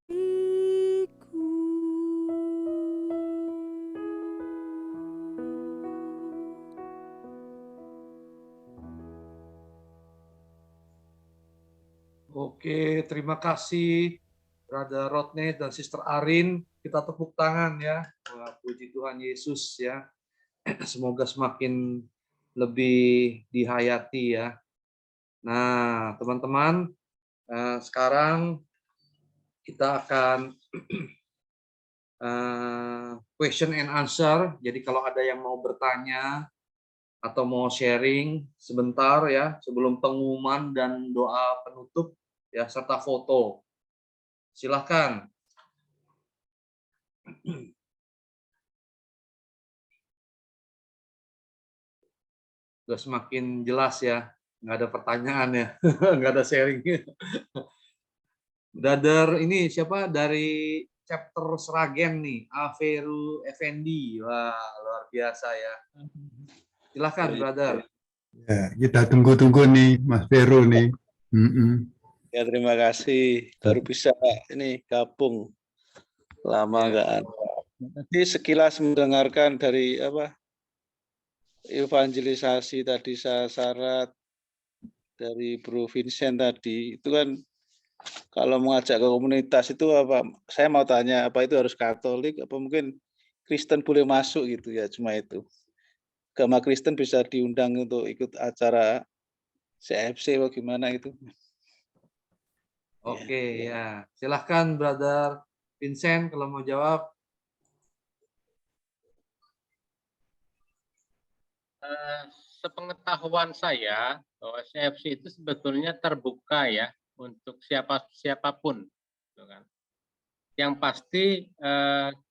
Oke, terima kasih Brother Rodney dan Sister Arin. Kita tepuk tangan ya. Wah, puji Tuhan Yesus ya. Semoga semakin lebih dihayati ya. Nah, teman-teman, sekarang kita akan question and answer. Jadi kalau ada yang mau bertanya atau mau sharing sebentar ya, sebelum pengumuman dan doa penutup ya, serta foto. Silahkan. Udah semakin jelas ya, nggak ada pertanyaan ya, nggak ada sharing. Brother ini siapa dari chapter Sragen nih, Averu Effendi. Wah, luar biasa ya. Silahkan, brother. Ya, kita tunggu-tunggu nih, Mas Vero nih. Mm-mm. Ya, terima kasih. Baru bisa ini gabung. Lama Ya. nggak ada. Tadi sekilas mendengarkan dari evangelisasi tadi syarat dari Bro Vincent tadi, itu kan kalau mengajak ke komunitas itu apa? Saya mau tanya, apa itu harus Katolik? Apa mungkin Kristen boleh masuk gitu ya? Cuma itu. Agama Kristen bisa diundang untuk ikut acara CFC atau gimana itu? Oke, ya. Silahkan, brother Vincent, kalau mau jawab. Sepengetahuan saya bahwa CFC itu sebetulnya terbuka ya untuk siapapun, gitu kan. Yang pasti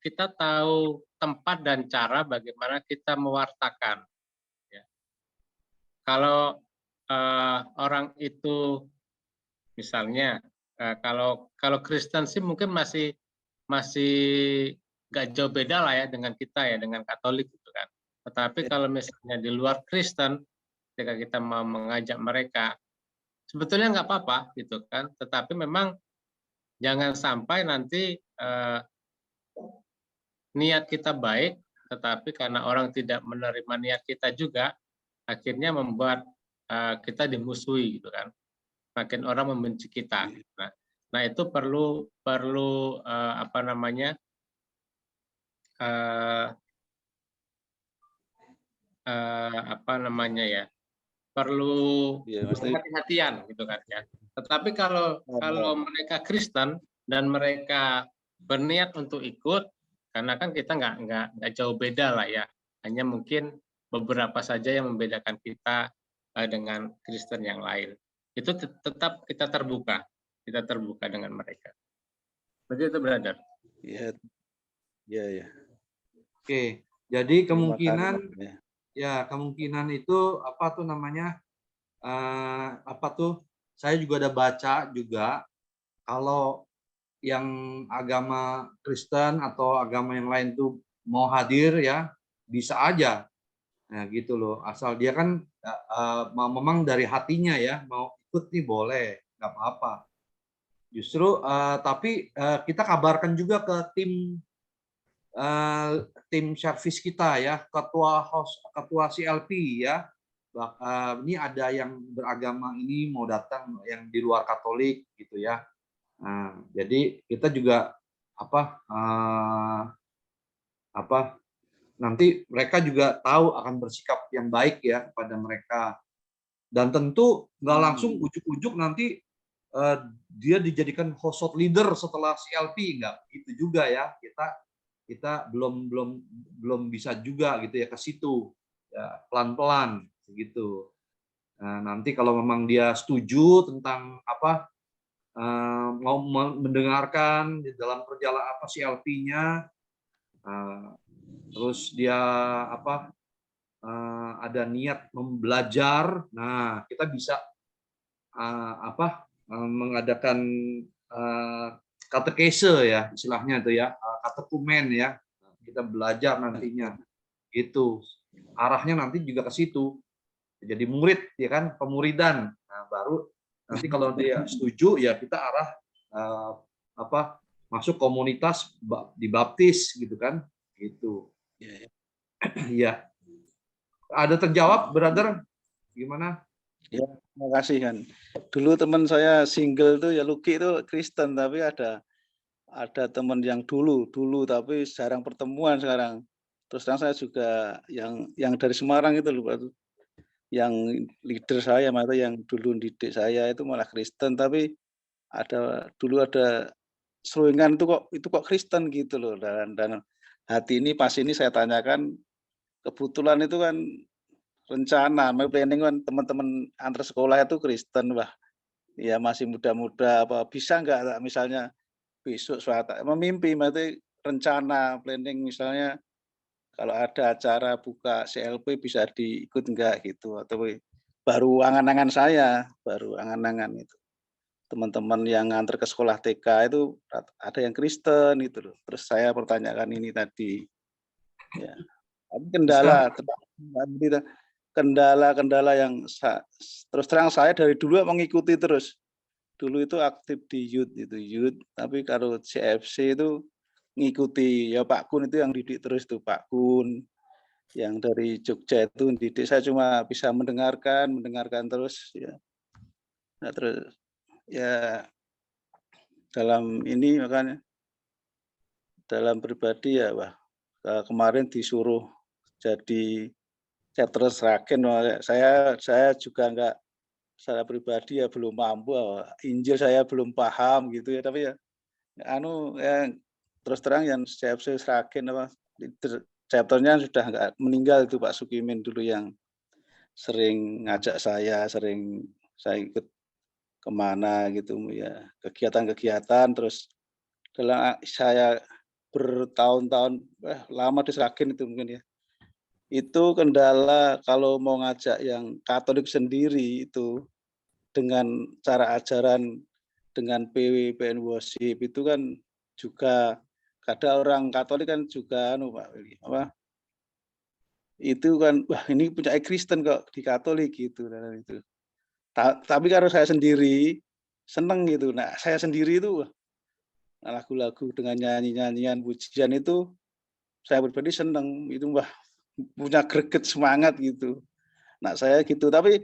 kita tahu tempat dan cara bagaimana kita mewartakan. Ya. Kalau orang itu misalnya kalau Kristen sih mungkin masih nggak jauh beda lah ya dengan kita ya, dengan Katolik gitu kan. Tetapi kalau misalnya di luar Kristen, ketika kita mau mengajak mereka, sebetulnya nggak apa-apa gitu kan. Tetapi memang jangan sampai nanti niat kita baik, tetapi karena orang tidak menerima niat kita juga, akhirnya membuat kita dimusuhi gitu kan. Makin orang membenci kita. Nah itu perlu apa namanya? Apa namanya ya, perlu hati-hatian gitu kan ya. Tetapi kalau mereka Kristen dan mereka berniat untuk ikut, karena kan kita nggak jauh beda lah ya, hanya mungkin beberapa saja yang membedakan kita dengan Kristen yang lain. Itu tetap kita terbuka dengan mereka. Begitu, brother. Iya, iya. Oke, jadi kemungkinan kemungkinan itu apa tuh namanya, saya juga ada baca juga kalau yang agama Kristen atau agama yang lain tuh mau hadir ya bisa aja, nah gitu loh, asal dia kan memang dari hatinya ya mau ikut nih boleh, nggak apa-apa. Justru tapi kita kabarkan juga ke tim servis kita ya, ketua CLP ya, ini ada yang beragama ini mau datang yang di luar Katolik gitu ya. Nah, jadi kita juga nanti mereka juga tahu akan bersikap yang baik ya kepada mereka, dan tentu nggak langsung ujuk-ujuk nanti dia dijadikan host leader setelah CLP, nggak gitu juga ya, kita belum bisa juga gitu ya ke situ ya, pelan-pelan gitu. Nah, nanti kalau memang dia setuju tentang mau mendengarkan di dalam perjalanan CLP-nya, terus dia ada niat belajar, nah kita bisa mengadakan katekese ya istilahnya itu ya, katekumen ya, kita belajar nantinya gitu, arahnya nanti juga ke situ, jadi murid ya kan, pemuridan. Nah, baru nanti kalau dia setuju ya kita arah masuk komunitas dibaptis gitu kan, gitu. Iya. Ada terjawab, brother? Gimana? Ya, terima kasih kan. Dulu teman saya single tuh ya Luki itu Kristen, tapi ada teman yang dulu tapi jarang pertemuan sekarang. Terus terang saya juga yang dari Semarang itu lupa tuh, yang leader saya atau yang dulu didik saya itu malah Kristen, tapi dulu ada seruingan itu kok Kristen gitu loh, dan hati ini pas ini saya tanyakan, kebetulan itu kan rencana planning kan teman-teman antar sekolah itu Kristen, wah ya masih muda-muda, apa bisa nggak misalnya besok suatu memimpi, berarti rencana planning misalnya kalau ada acara buka CLP bisa diikut enggak gitu, atau baru angan-angan itu. teman-teman yang nganter ke sekolah TK itu ada yang Kristen itu loh. Terus saya pertanyakan ini tadi. Ya. Tapi kendala yang terus terang saya dari dulu mengikuti terus. Dulu itu aktif di youth, tapi kalau CFC itu ngikuti ya Pak Kun itu yang didik terus tuh Pak Kun yang dari Jogja itu didik, saya cuma bisa mendengarkan terus ya. Nah, terus ya dalam ini makanya dalam pribadi ya wah kemarin disuruh jadi chapter Sragen, saya juga enggak secara pribadi ya belum mampu, Injil saya belum paham gitu ya, tapi ya terus terang yang CFC Sragen chapternya sudah enggak meninggal itu Pak Sukimin dulu yang sering ngajak saya ikut kemana gitu ya, kegiatan-kegiatan. Terus dalam saya bertahun-tahun lama di Sragen itu mungkin ya, itu kendala kalau mau ngajak yang Katolik sendiri itu dengan cara ajaran dengan PW PN Worship itu kan juga kadang orang Katolik kan juga Pak Willy, itu kan wah ini punya Kristen kok di Katolik gitu itu. Tapi kalau saya sendiri seneng gitu. Nah, saya sendiri itu lagu-lagu dengan nyanyian pujian itu saya pribadi seneng, itu wah punya greget semangat gitu. Nah, saya gitu. Tapi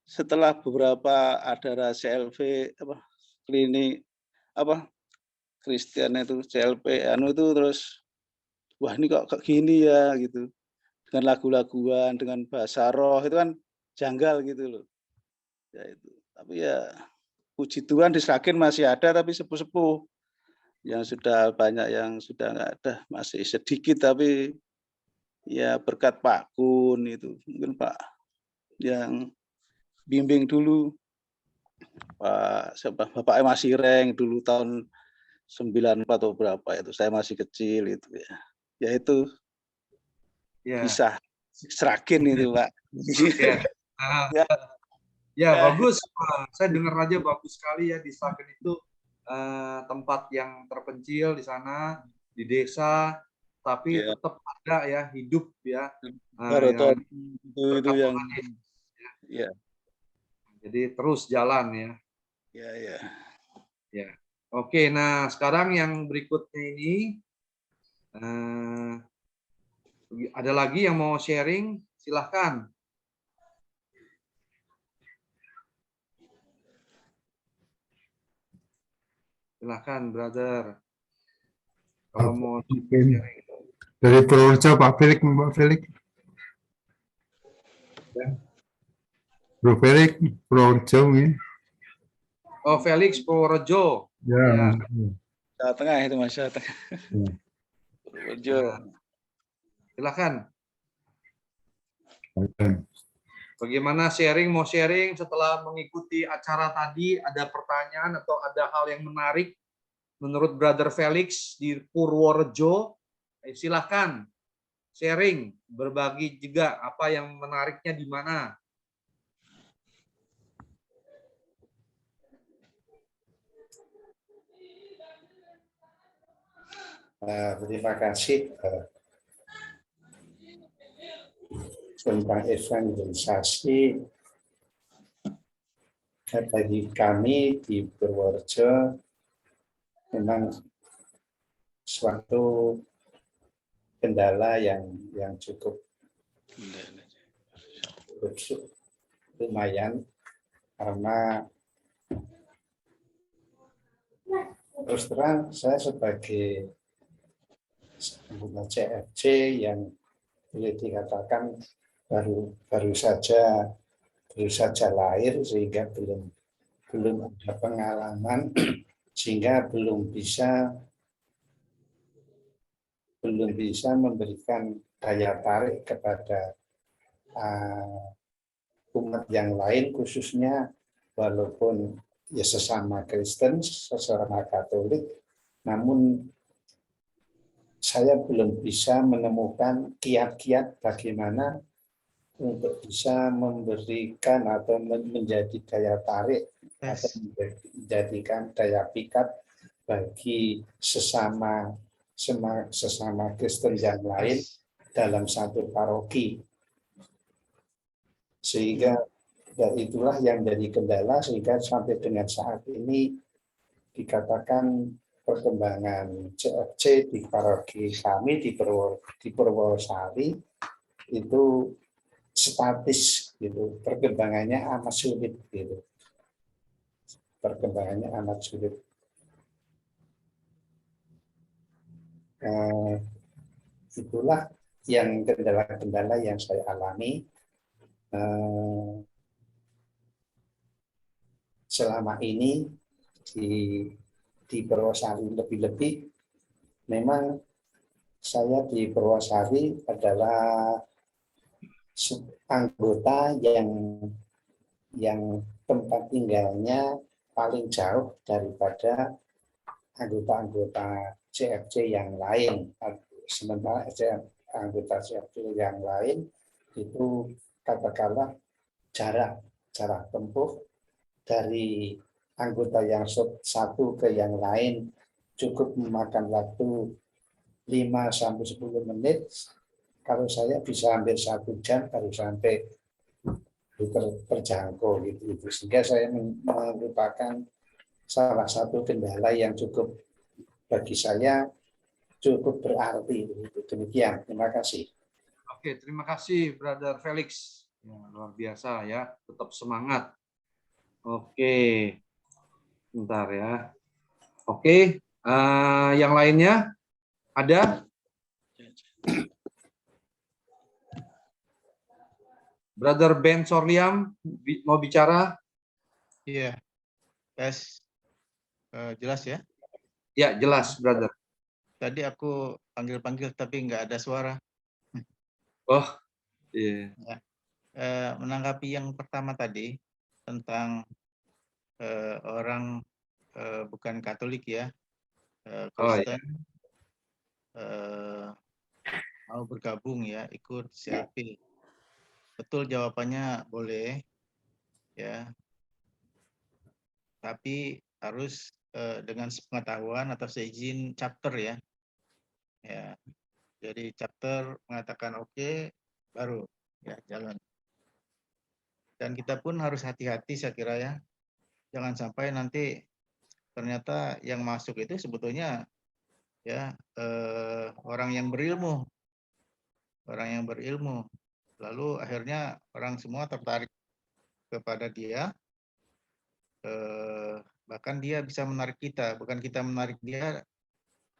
setelah beberapa acara CLV klinik Kristen itu CLP itu terus wah ini kok kayak gini ya gitu. Dengan lagu-laguan, dengan bahasa roh itu kan janggal gitu loh. Ya itu. Tapi ya puji Tuhan di Sragen masih ada, tapi sepuh-sepuh yang sudah banyak yang sudah nggak ada, masih sedikit, tapi ya berkat Pak Kun itu mungkin Pak yang bimbing dulu, Bapak masih Reng dulu tahun 94 atau berapa itu, saya masih kecil itu ya. Ya itu kisah Sragen itu Pak. Ya bagus, saya dengar aja bagus sekali ya, di Sragen itu tempat yang terpencil di sana di desa, tapi tetap ada ya, hidup ya. Itu yang ya. Jadi terus jalan ya. Ya. Oke, nah sekarang yang berikutnya ini ada lagi yang mau sharing, silahkan. Silahkan, brother. Kalau mau sharing. Dari Purworejo, Pak Felix, Mbak Felix. Ya. Bro Felix, Purworejo ya. Oh, Felix Purworejo. Ya. Jawa Tengah itu Mas, Jawa Tengah. Purworejo. Silakan. Okay. Bagaimana sharing, mau sharing setelah mengikuti acara tadi, ada pertanyaan atau ada hal yang menarik menurut Brother Felix di Purworejo? Silahkan sharing, berbagi juga apa yang menariknya di mana. Terima kasih tentang evangelisasi. Bagi kami di Purworejo memang suatu kendala yang cukup lumayan, karena terus terang saya sebagai anggota CFC yang boleh dikatakan baru saja lahir, sehingga belum ada pengalaman, sehingga belum bisa memberikan daya tarik kepada umat yang lain, khususnya walaupun ya sesama Kristen, sesama Katolik, namun saya belum bisa menemukan kiat-kiat bagaimana untuk bisa memberikan atau menjadi daya tarik atau menjadikan daya pikat bagi sesama Kristen yang lain dalam satu paroki. Sehingga dari itulah yang jadi kendala sehingga sampai dengan saat ini dikatakan perkembangan CFC di paroki kami di Purwosari itu statis gitu, perkembangannya amat sulit gitu. Perkembangannya amat sulit. Itulah yang kendala-kendala yang saya alami selama ini di Purwosari. Lebih-lebih memang saya di Purwosari adalah anggota yang tempat tinggalnya paling jauh daripada anggota-anggota CFC yang lain. Sementara anggota CFC yang lain itu katakanlah jarak tempuh dari anggota yang satu ke yang lain cukup memakan waktu 5-10 menit. Kalau saya bisa hampir 1 jam baru sampai terjangkau gitu. Sehingga saya merupakan salah satu kendala yang cukup bagi saya cukup berarti. Demikian. Terima kasih. Oke, terima kasih Brother Felix. Ya, luar biasa ya, tetap semangat. Oke, bentar ya. Oke, yang lainnya ada? Brother Ben Sorliam mau bicara? Iya, jelas ya. Ya, jelas, Brother. Tadi aku panggil-panggil tapi nggak ada suara. Oh, iya. Ya. Menanggapi yang pertama tadi tentang orang bukan Katolik ya, Kristen mau bergabung ya, ikut CLP. Betul, jawabannya boleh ya, tapi harus dengan sepengetahuan atau seizin chapter ya. Ya, jadi chapter mengatakan oke, baru ya jalan. Dan kita pun harus hati-hati saya kira ya, jangan sampai nanti ternyata yang masuk itu sebetulnya ya orang yang berilmu, lalu akhirnya orang semua tertarik kepada dia, bahkan dia bisa menarik kita, bukan kita menarik dia,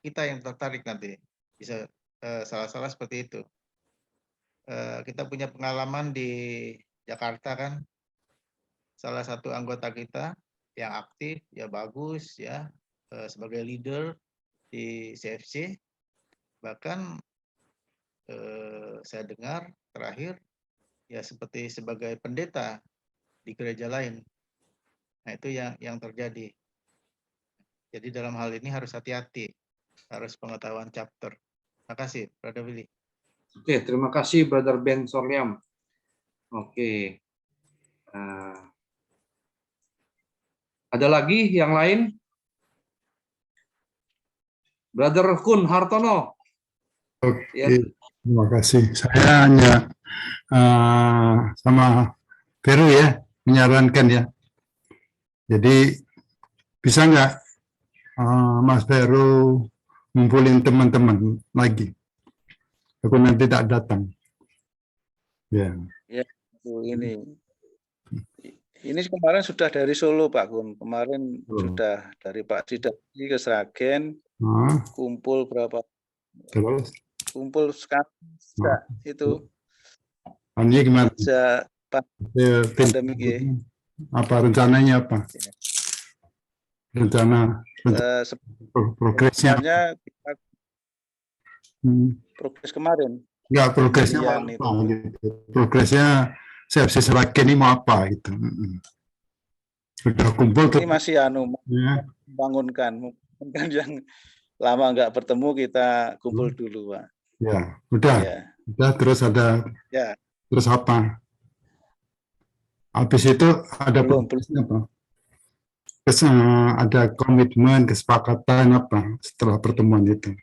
kita yang tertarik nanti, bisa salah-salah seperti itu. Kita punya pengalaman di Jakarta kan, salah satu anggota kita yang aktif, ya bagus ya, sebagai leader di CFC, bahkan saya dengar terakhir ya seperti sebagai pendeta di gereja lain. Nah itu yang terjadi. Jadi dalam hal ini harus hati-hati, harus pengetahuan chapter. Terima kasih, Brother Willy. Oke, terima kasih Brother Ben Sorliam. Oke. Ada lagi yang lain? Brother Kun Hartono. Oke, Ya. terima kasih. Saya hanya sama Peru ya, menyarankan ya. Jadi bisa nggak Mas Peru ngumpulin teman-teman lagi? Aku nanti tak datang. Ya. Ya, ini kemarin sudah dari Solo Pak Gun. Kemarin sudah dari Pak Sidaki ke Sragen. Kumpul berapa? Terus? Kumpul sekarang itu. Ini gimana? Pandemi ya. Apa rencananya apa? Rencana progresnya? Progres kemarin. Enggak, progresnya apa gitu. Progresnya CFC Sragen ini mau apa gitu. Sudah kumpul ini masih bangunkan yang lama nggak bertemu, kita kumpul dulu Pak. Ya, udah. Ya. Udah terus ada Terus apa? Habis itu ada Belum. prosesnya apa? Terus ada komitmen, kesepakatan apa setelah pertemuan itu?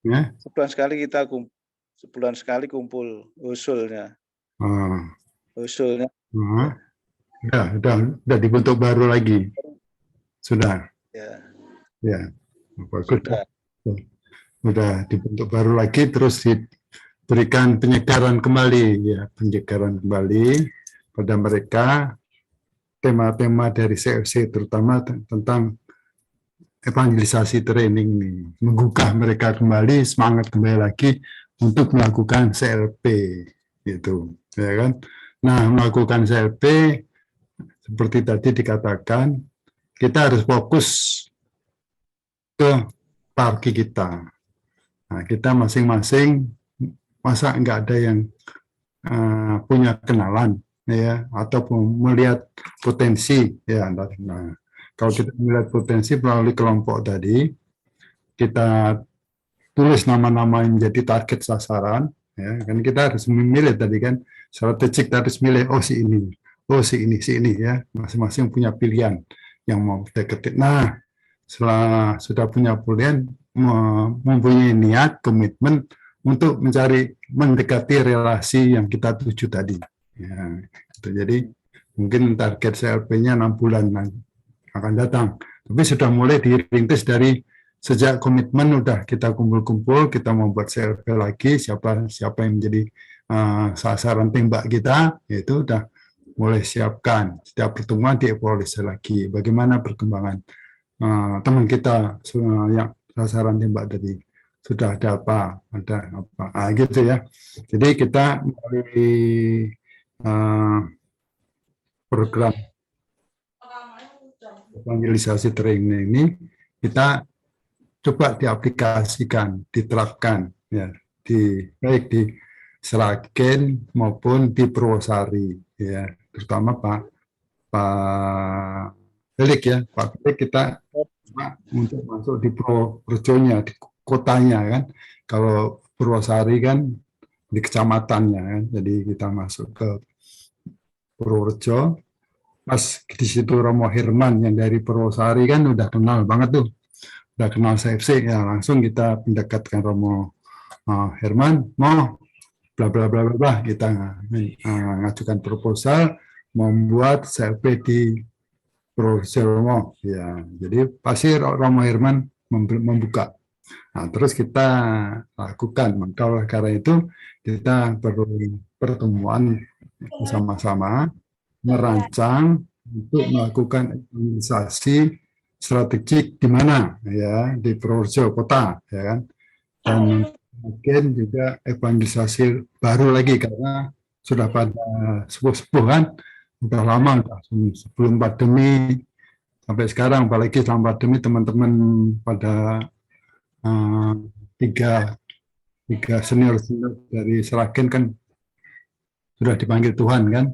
Ya? Sebulan sekali kumpul usulnya. Ah, Usulnya ah. Udah dibentuk baru lagi. Sudah. ya Ya. Bagus. sudah. Udah dibentuk baru lagi, terus diberikan penyegaran kembali, ya, penyegaran kembali pada mereka, tema-tema dari CFC terutama tentang evangelisasi training nih, menggugah mereka kembali, semangat kembali lagi untuk melakukan CLP gitu, ya kan. Nah, melakukan CLP seperti tadi dikatakan, kita harus fokus ke parki kita. Nah, kita masing-masing masa nggak ada yang punya kenalan ya ataupun melihat potensi ya. Nah, kalau kita melihat potensi melalui kelompok tadi, kita tulis nama-nama yang menjadi target sasaran ya, kan kita harus memilih tadi kan strategik, harus milih oh si ini ya, masing-masing punya pilihan yang mau deketin. Nah, setelah sudah punya pilihan, mempunyai niat, komitmen untuk mendekati relasi yang kita tuju tadi. Ya, gitu. Jadi mungkin target CLP-nya 6 bulan akan datang. Tapi sudah mulai dirintis dari sejak komitmen udah kita kumpul-kumpul, kita membuat CLP lagi, siapa yang menjadi sasaran tembak kita, itu udah mulai siapkan. Setiap pertemuan dievaluasi lagi. Bagaimana perkembangan teman kita yang sasaran tembak tadi, sudah ada apa, gitu ya. Jadi kita melalui program evangelisasi training ini kita coba diaplikasikan, diterapkan ya, baik di Seragen maupun di Purwosari ya, terutama Pak Felix ya, Pak Felix kita untuk masuk di Purworejonya, di kotanya kan. Kalau Purwosari kan di kecamatannya kan. Jadi kita masuk ke Purworejo. Pas di situ Romo Herman yang dari Purwosari kan udah kenal banget tuh. Udah kenal CFC ya, langsung kita mendekatkan Romo Herman, mau bla bla bla bla, kita ngajukan proposal membuat CLP di Romo ya. Jadi pasti Romo Herman membuka. Nah, terus kita lakukan. Maka oleh karena itu kita perlu pertemuan bersama-sama merancang untuk melakukan evaluasi strategik di mana ya, di Purworejo kota ya kan. Dan mungkin juga evangelisasi baru lagi karena sudah pada sepuh-sepuh kan, udah lama, udah sebelum pandemi sampai sekarang, apalagi selama pandemi teman-teman pada tiga senior dari Seragen kan sudah dipanggil Tuhan kan.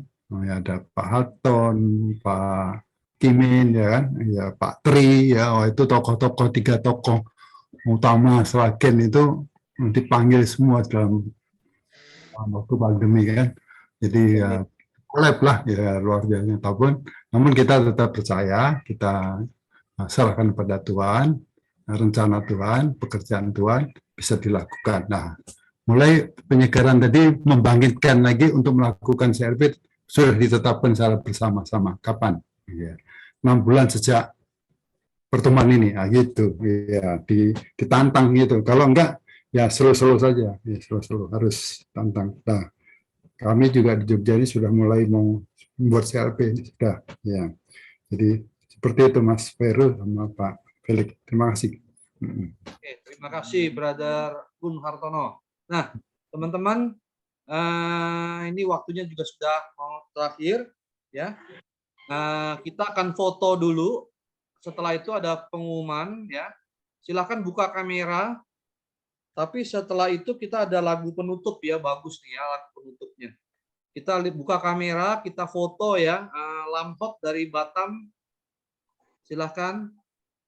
Ya, ada Pak Haton, Pak Kimin ya kan, ya Pak Tri ya, itu tokoh-tokoh, 3 tokoh utama Seragen itu dipanggil semua dalam waktu pandemi kan. Jadi ya collab lah ya, luar biasa. Namun kita tetap percaya, kita serahkan pada Tuhan, rencana Tuhan, pekerjaan Tuhan bisa dilakukan. Nah, mulai penyegaran tadi membangkitkan lagi untuk melakukan CLP sudah ditetapkan secara bersama-sama. Kapan? Ya. 6 bulan sejak pertemuan ini, gitu. Ya, ditantang gitu. Kalau enggak, ya slow-slow saja. Ya, slow-slow harus tantang. Nah, kami juga di Jogja ini sudah mulai mau membuat CLP ini sudah. Ya, jadi seperti itu Mas Feru sama Pak Felix. Terima kasih. Oke, terima kasih Brother Gun Hartono. Nah, teman-teman, ini waktunya juga sudah mau terakhir ya. Kita akan foto dulu. Setelah itu ada pengumuman ya. Silakan buka kamera. Tapi setelah itu kita ada lagu penutup ya, bagus nih ya lagu penutupnya. Kita buka kamera, kita foto ya. Lampok dari Batam. Silakan.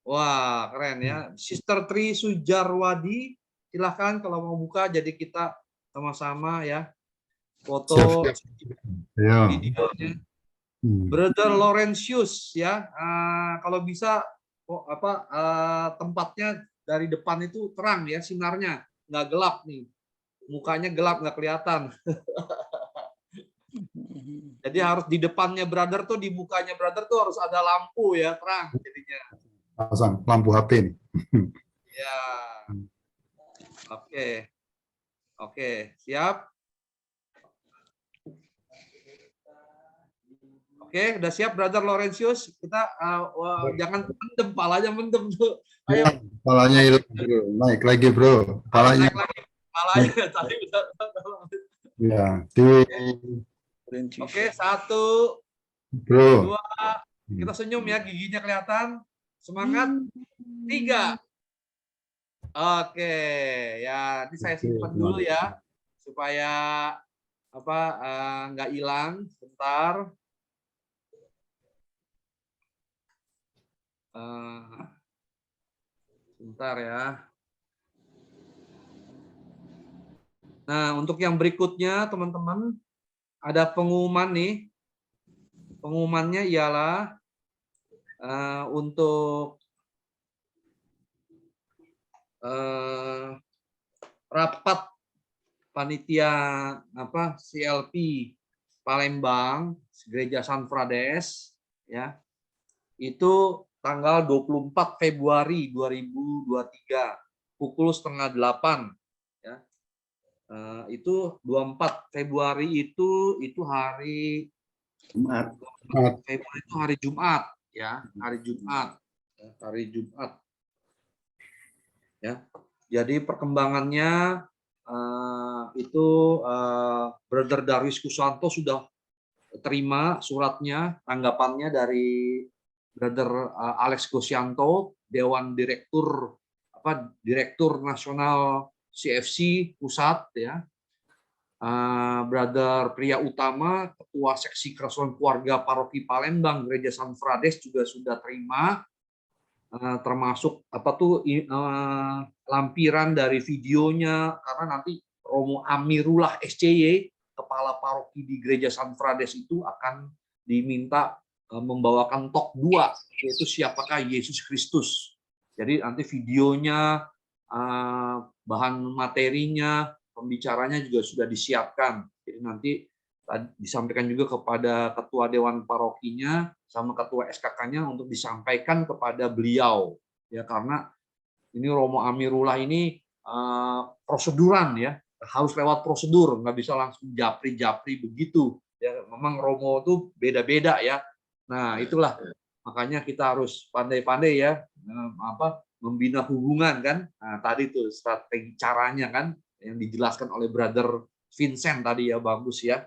Wah, keren ya. Sister Tri Sujarwadi, silakan kalau mau buka, jadi kita sama-sama ya. foto Siap-siap. Ya. videonya. Hmm. Brother Laurentius ya, kalau bisa tempatnya dari depan itu terang ya, sinarnya nggak gelap nih, mukanya gelap nggak kelihatan. Jadi harus di depannya brother tuh, di mukanya brother tuh harus ada lampu ya, terang jadinya. Pasang lampu HP nih. Ya, oke, siap. Oke, udah siap brother Laurentius. Kita jangan mendem, palanya mendem tuh. Ayo. Kepalanya hilang, bro. Naik lagi, bro. Kepalanya. Naik lagi. Palanya tadi udah. Ya, di Oke, 1, bro. 2, kita senyum ya, giginya kelihatan. Semangat. 3. Oke, ya ini saya simpan dulu ya supaya nggak hilang. Bentar. Bentar ya. Nah, untuk yang berikutnya teman-teman ada pengumuman nih. Pengumumannya ialah untuk rapat panitia CLP Palembang Gereja San Frades ya. Itu tanggal 24 Februari 2023 pukul 7:30 ya. Itu 24 Februari itu hari Jumat. Februari itu hari Jumat ya, hari Jumat. Ya. Jadi perkembangannya itu Brother Darwis Kusanto sudah terima suratnya, tanggapannya dari Brother Alex Gosianto, Dewan Direktur Nasional CFC Pusat ya. Brother Pria Utama, Ketua Seksi Kerasulan Keluarga Paroki Palembang Gereja San Frades juga sudah terima, termasuk lampiran dari videonya, karena nanti Romo Amirullah SCY, Kepala Paroki di Gereja San Frades itu akan diminta membawakan talk 2, yaitu siapakah Yesus Kristus. Jadi nanti videonya, bahan materinya, pembicaranya juga sudah disiapkan. Jadi nanti disampaikan juga kepada ketua dewan parokinya sama ketua SKK-nya untuk disampaikan kepada beliau ya, karena ini Romo Amirullah ini proseduran ya, harus lewat prosedur, nggak bisa langsung japri begitu ya. Memang Romo itu beda-beda ya. Nah itulah makanya kita harus pandai-pandai ya membina hubungan kan. Nah tadi tuh strategi caranya kan yang dijelaskan oleh Brother Vincent tadi ya, bagus ya.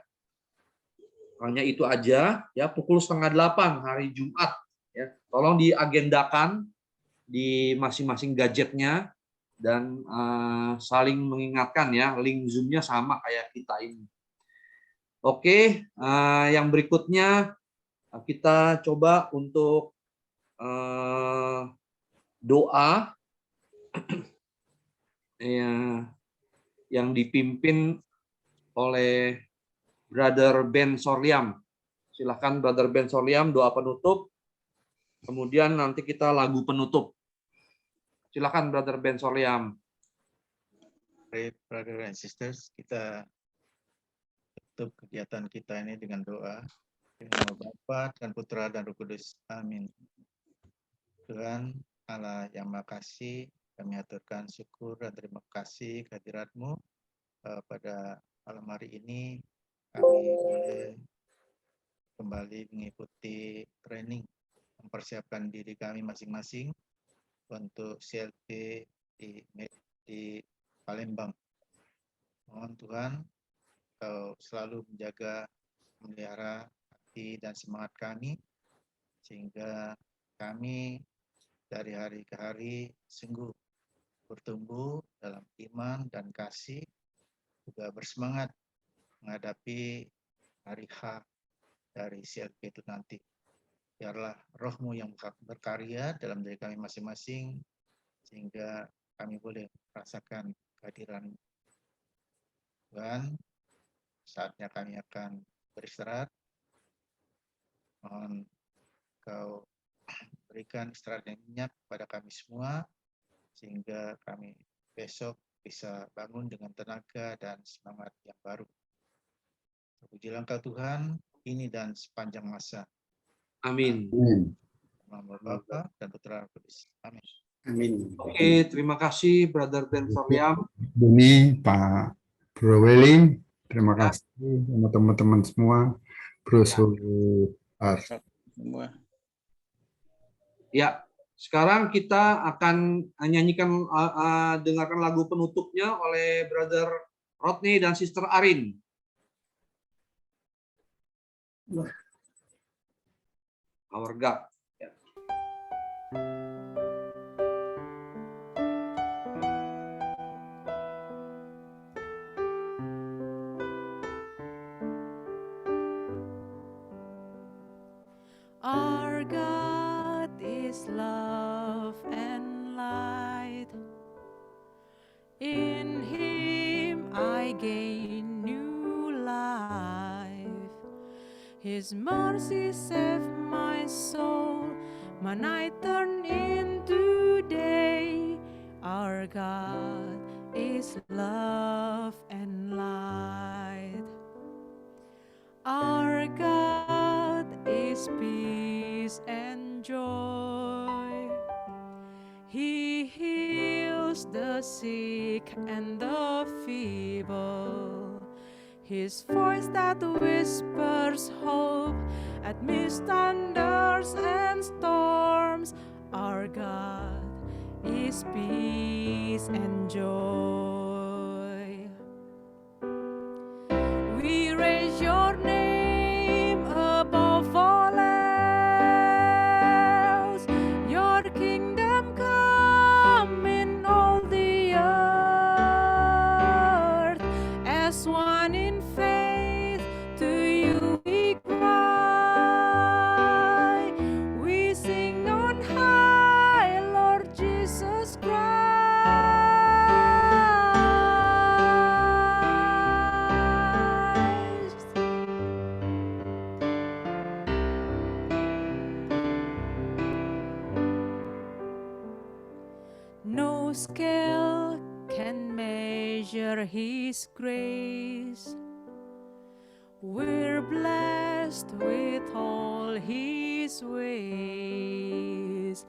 Hanya itu aja ya, pukul 7:30 hari Jumat ya. Tolong diagendakan di masing-masing gadgetnya dan saling mengingatkan ya, link Zoom-nya sama kayak kita ini. Oke, yang berikutnya kita coba untuk doa yang dipimpin oleh Brother Ben Sorliam. Silahkan Brother Ben Sorliam doa penutup. Kemudian nanti kita lagu penutup. Silakan Brother Ben Sorliam. Baik, brother and sisters, kita tutup kegiatan kita ini dengan doa. Di nama Bapa dan Putra dan Roh Kudus. Amin. Tuhan Allah yang Maha Kasih, kami aturkan syukur dan terima kasih kehadirat-Mu pada malam hari ini. Kami boleh kembali mengikuti training, mempersiapkan diri kami masing-masing untuk CLP di Palembang. Mohon Tuhan, Kau selalu menjaga, memelihara hati dan semangat kami, sehingga kami dari hari ke hari sungguh bertumbuh dalam iman dan kasih, juga bersemangat menghadapi hari H dari CLP itu nanti. Biarlah Roh-Mu yang berkarya dalam diri kami masing-masing, sehingga kami boleh merasakan kehadiran Tuhan. saatnya kami akan beristirahat. Mohon Kau berikan istirahat yang nyenyak kepada kami semua, sehingga kami besok bisa bangun dengan tenaga dan semangat yang baru. Terpujilah Engkau Tuhan, ini dan sepanjang masa. Amin. Nama Bapa dan Putra dan Kudus. Amin. Amin. Oke, terima kasih Brother Ben Faryam. Buni, Pak Bro Welling, terima kasih sama teman-teman semua. Bro Suhar. Semua. Ya, sekarang kita akan nyanyikan, dengarkan lagu penutupnya oleh Brother Rodney dan Sister Arin. Our God. Ya. Our God is love and light. In Him I gain new life. His mercy saved my soul. My night turned into day. Our God is love and light. Our God is peace and joy. He heals the sick and the feeble. His voice that whispers hope amidst thunders and storms. Our God is peace and joy. We raise your name above all else. Your kingdom come in all the earth. As one in faith, to you we cry. We sing on high, Lord Jesus Christ. No scale can measure His grace. We're blessed with all His ways.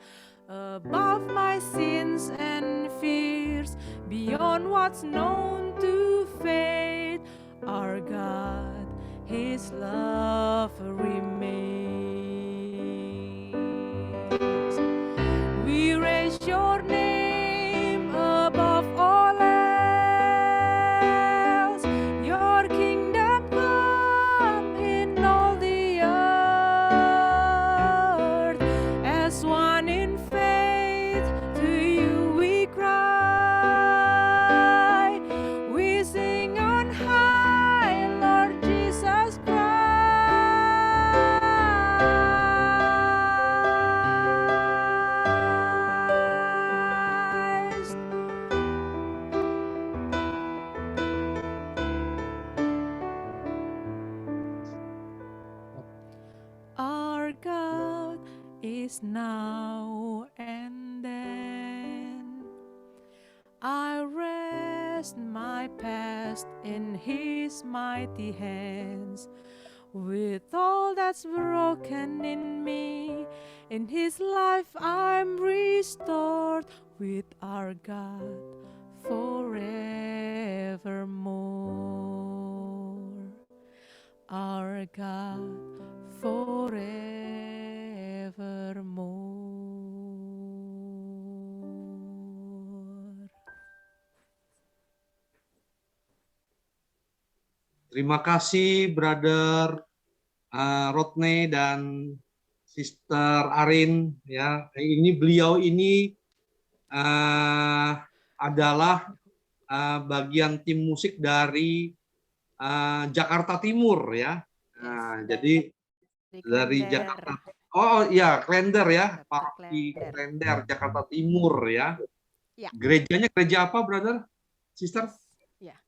Above my sins and fears, beyond what's known to fate, our God, His love remains. We raise your name above all else. Your kingdom come in all the earth. As one in faith, to you we cry. We sing on high, Lord Jesus Christ. Our God is now and then. I rest my past in His mighty hands. With all that's broken in me, in His life I'm restored. With our God forevermore. Our God forevermore. Terima kasih Brother Rodney dan Sister Arin. Ya, beliau ini adalah bagian tim musik dari Jakarta Timur ya. Nah, jadi dari Jakarta. Oh iya, Klender ya, Paroki Klender Jakarta Timur ya. Ya. Gerejanya gereja apa, Brother? Sister? Ya.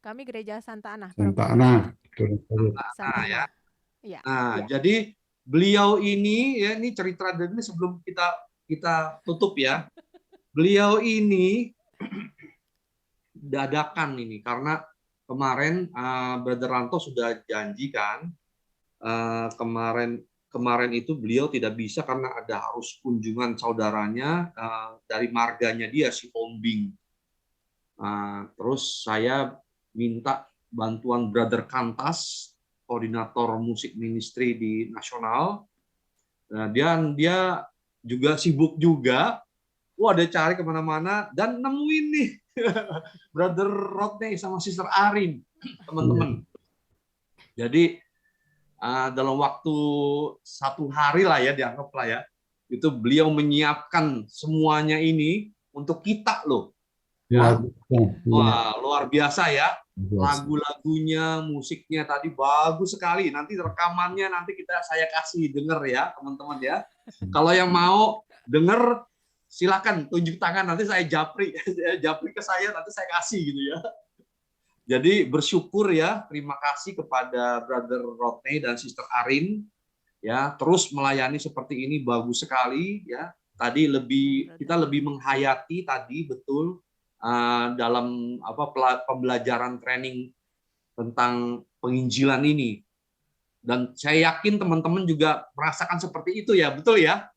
Kami gereja Santa Ana. Santa Ana. Betul. Santa Ana, ya. Ana. Ya. Nah, Ya. jadi beliau ini ya, ini cerita dari sebelum kita tutup ya. Beliau ini dadakan ini karena kemarin Brother Ranto sudah janjikan kemarin itu beliau tidak bisa karena ada harus kunjungan saudaranya dari marganya dia si Ombing. Terus saya minta bantuan Brother Kantas, koordinator musik ministry di nasional. Nah, dia juga sibuk juga. Wah, dia cari kemana-mana dan nemuin nih Brother Rodney sama Sister Arin, teman-teman. Jadi dalam waktu 1 hari lah ya, dianggaplah ya, itu beliau menyiapkan semuanya ini untuk kita loh. Ya. Wah, luar biasa ya. Lagu-lagunya, musiknya tadi bagus sekali. Nanti rekamannya saya kasih denger ya, teman-teman ya. Kalau yang mau denger silakan tunjuk tangan, nanti saya japri ke saya, nanti saya kasih gitu ya. Jadi bersyukur ya, terima kasih kepada Brother Rodney dan Sister Arin ya, terus melayani seperti ini bagus sekali ya. Tadi kita lebih menghayati tadi betul dalam pembelajaran training tentang penginjilan ini. Dan saya yakin teman-teman juga merasakan seperti itu ya, betul ya?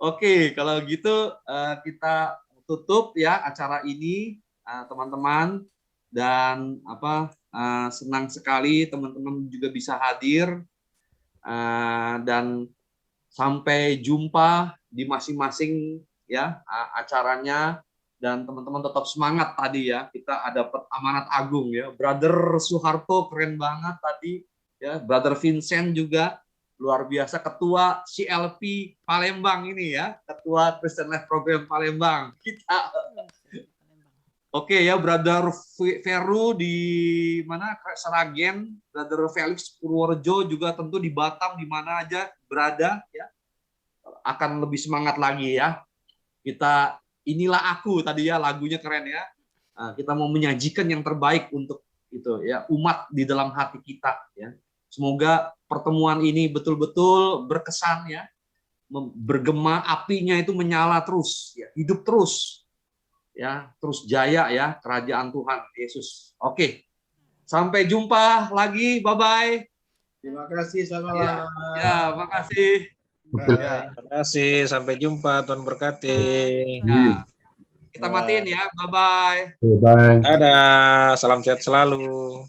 Oke, kalau gitu kita tutup ya acara ini, teman-teman. Dan senang sekali teman-teman juga bisa hadir. Dan sampai jumpa di masing-masing ya acaranya. Dan teman-teman tetap semangat tadi ya. Kita dapat amanat agung ya. Brother Soeharto keren banget tadi ya. Brother Vincent juga luar biasa, ketua CLP Palembang ini ya, ketua Christian Life Program Palembang kita. Oke ya, Brother Veru di mana Seragen, Brother Felix Purworejo juga tentu di Batam, di mana aja berada ya, akan lebih semangat lagi ya. Kita inilah aku tadi ya, lagunya keren ya. Kita mau menyajikan yang terbaik untuk itu ya, umat di dalam hati kita ya. Semoga pertemuan ini betul-betul berkesan ya, bergema, apinya itu menyala terus, ya, hidup terus, ya, terus jaya ya kerajaan Tuhan Yesus. Oke, sampai jumpa lagi, bye bye. Terima kasih, selamat malam. Ya, makasih. Terima kasih, sampai jumpa, Tuhan berkati. Ya. Kita matiin ya, bye bye. Bye. Dadah, salam sehat selalu.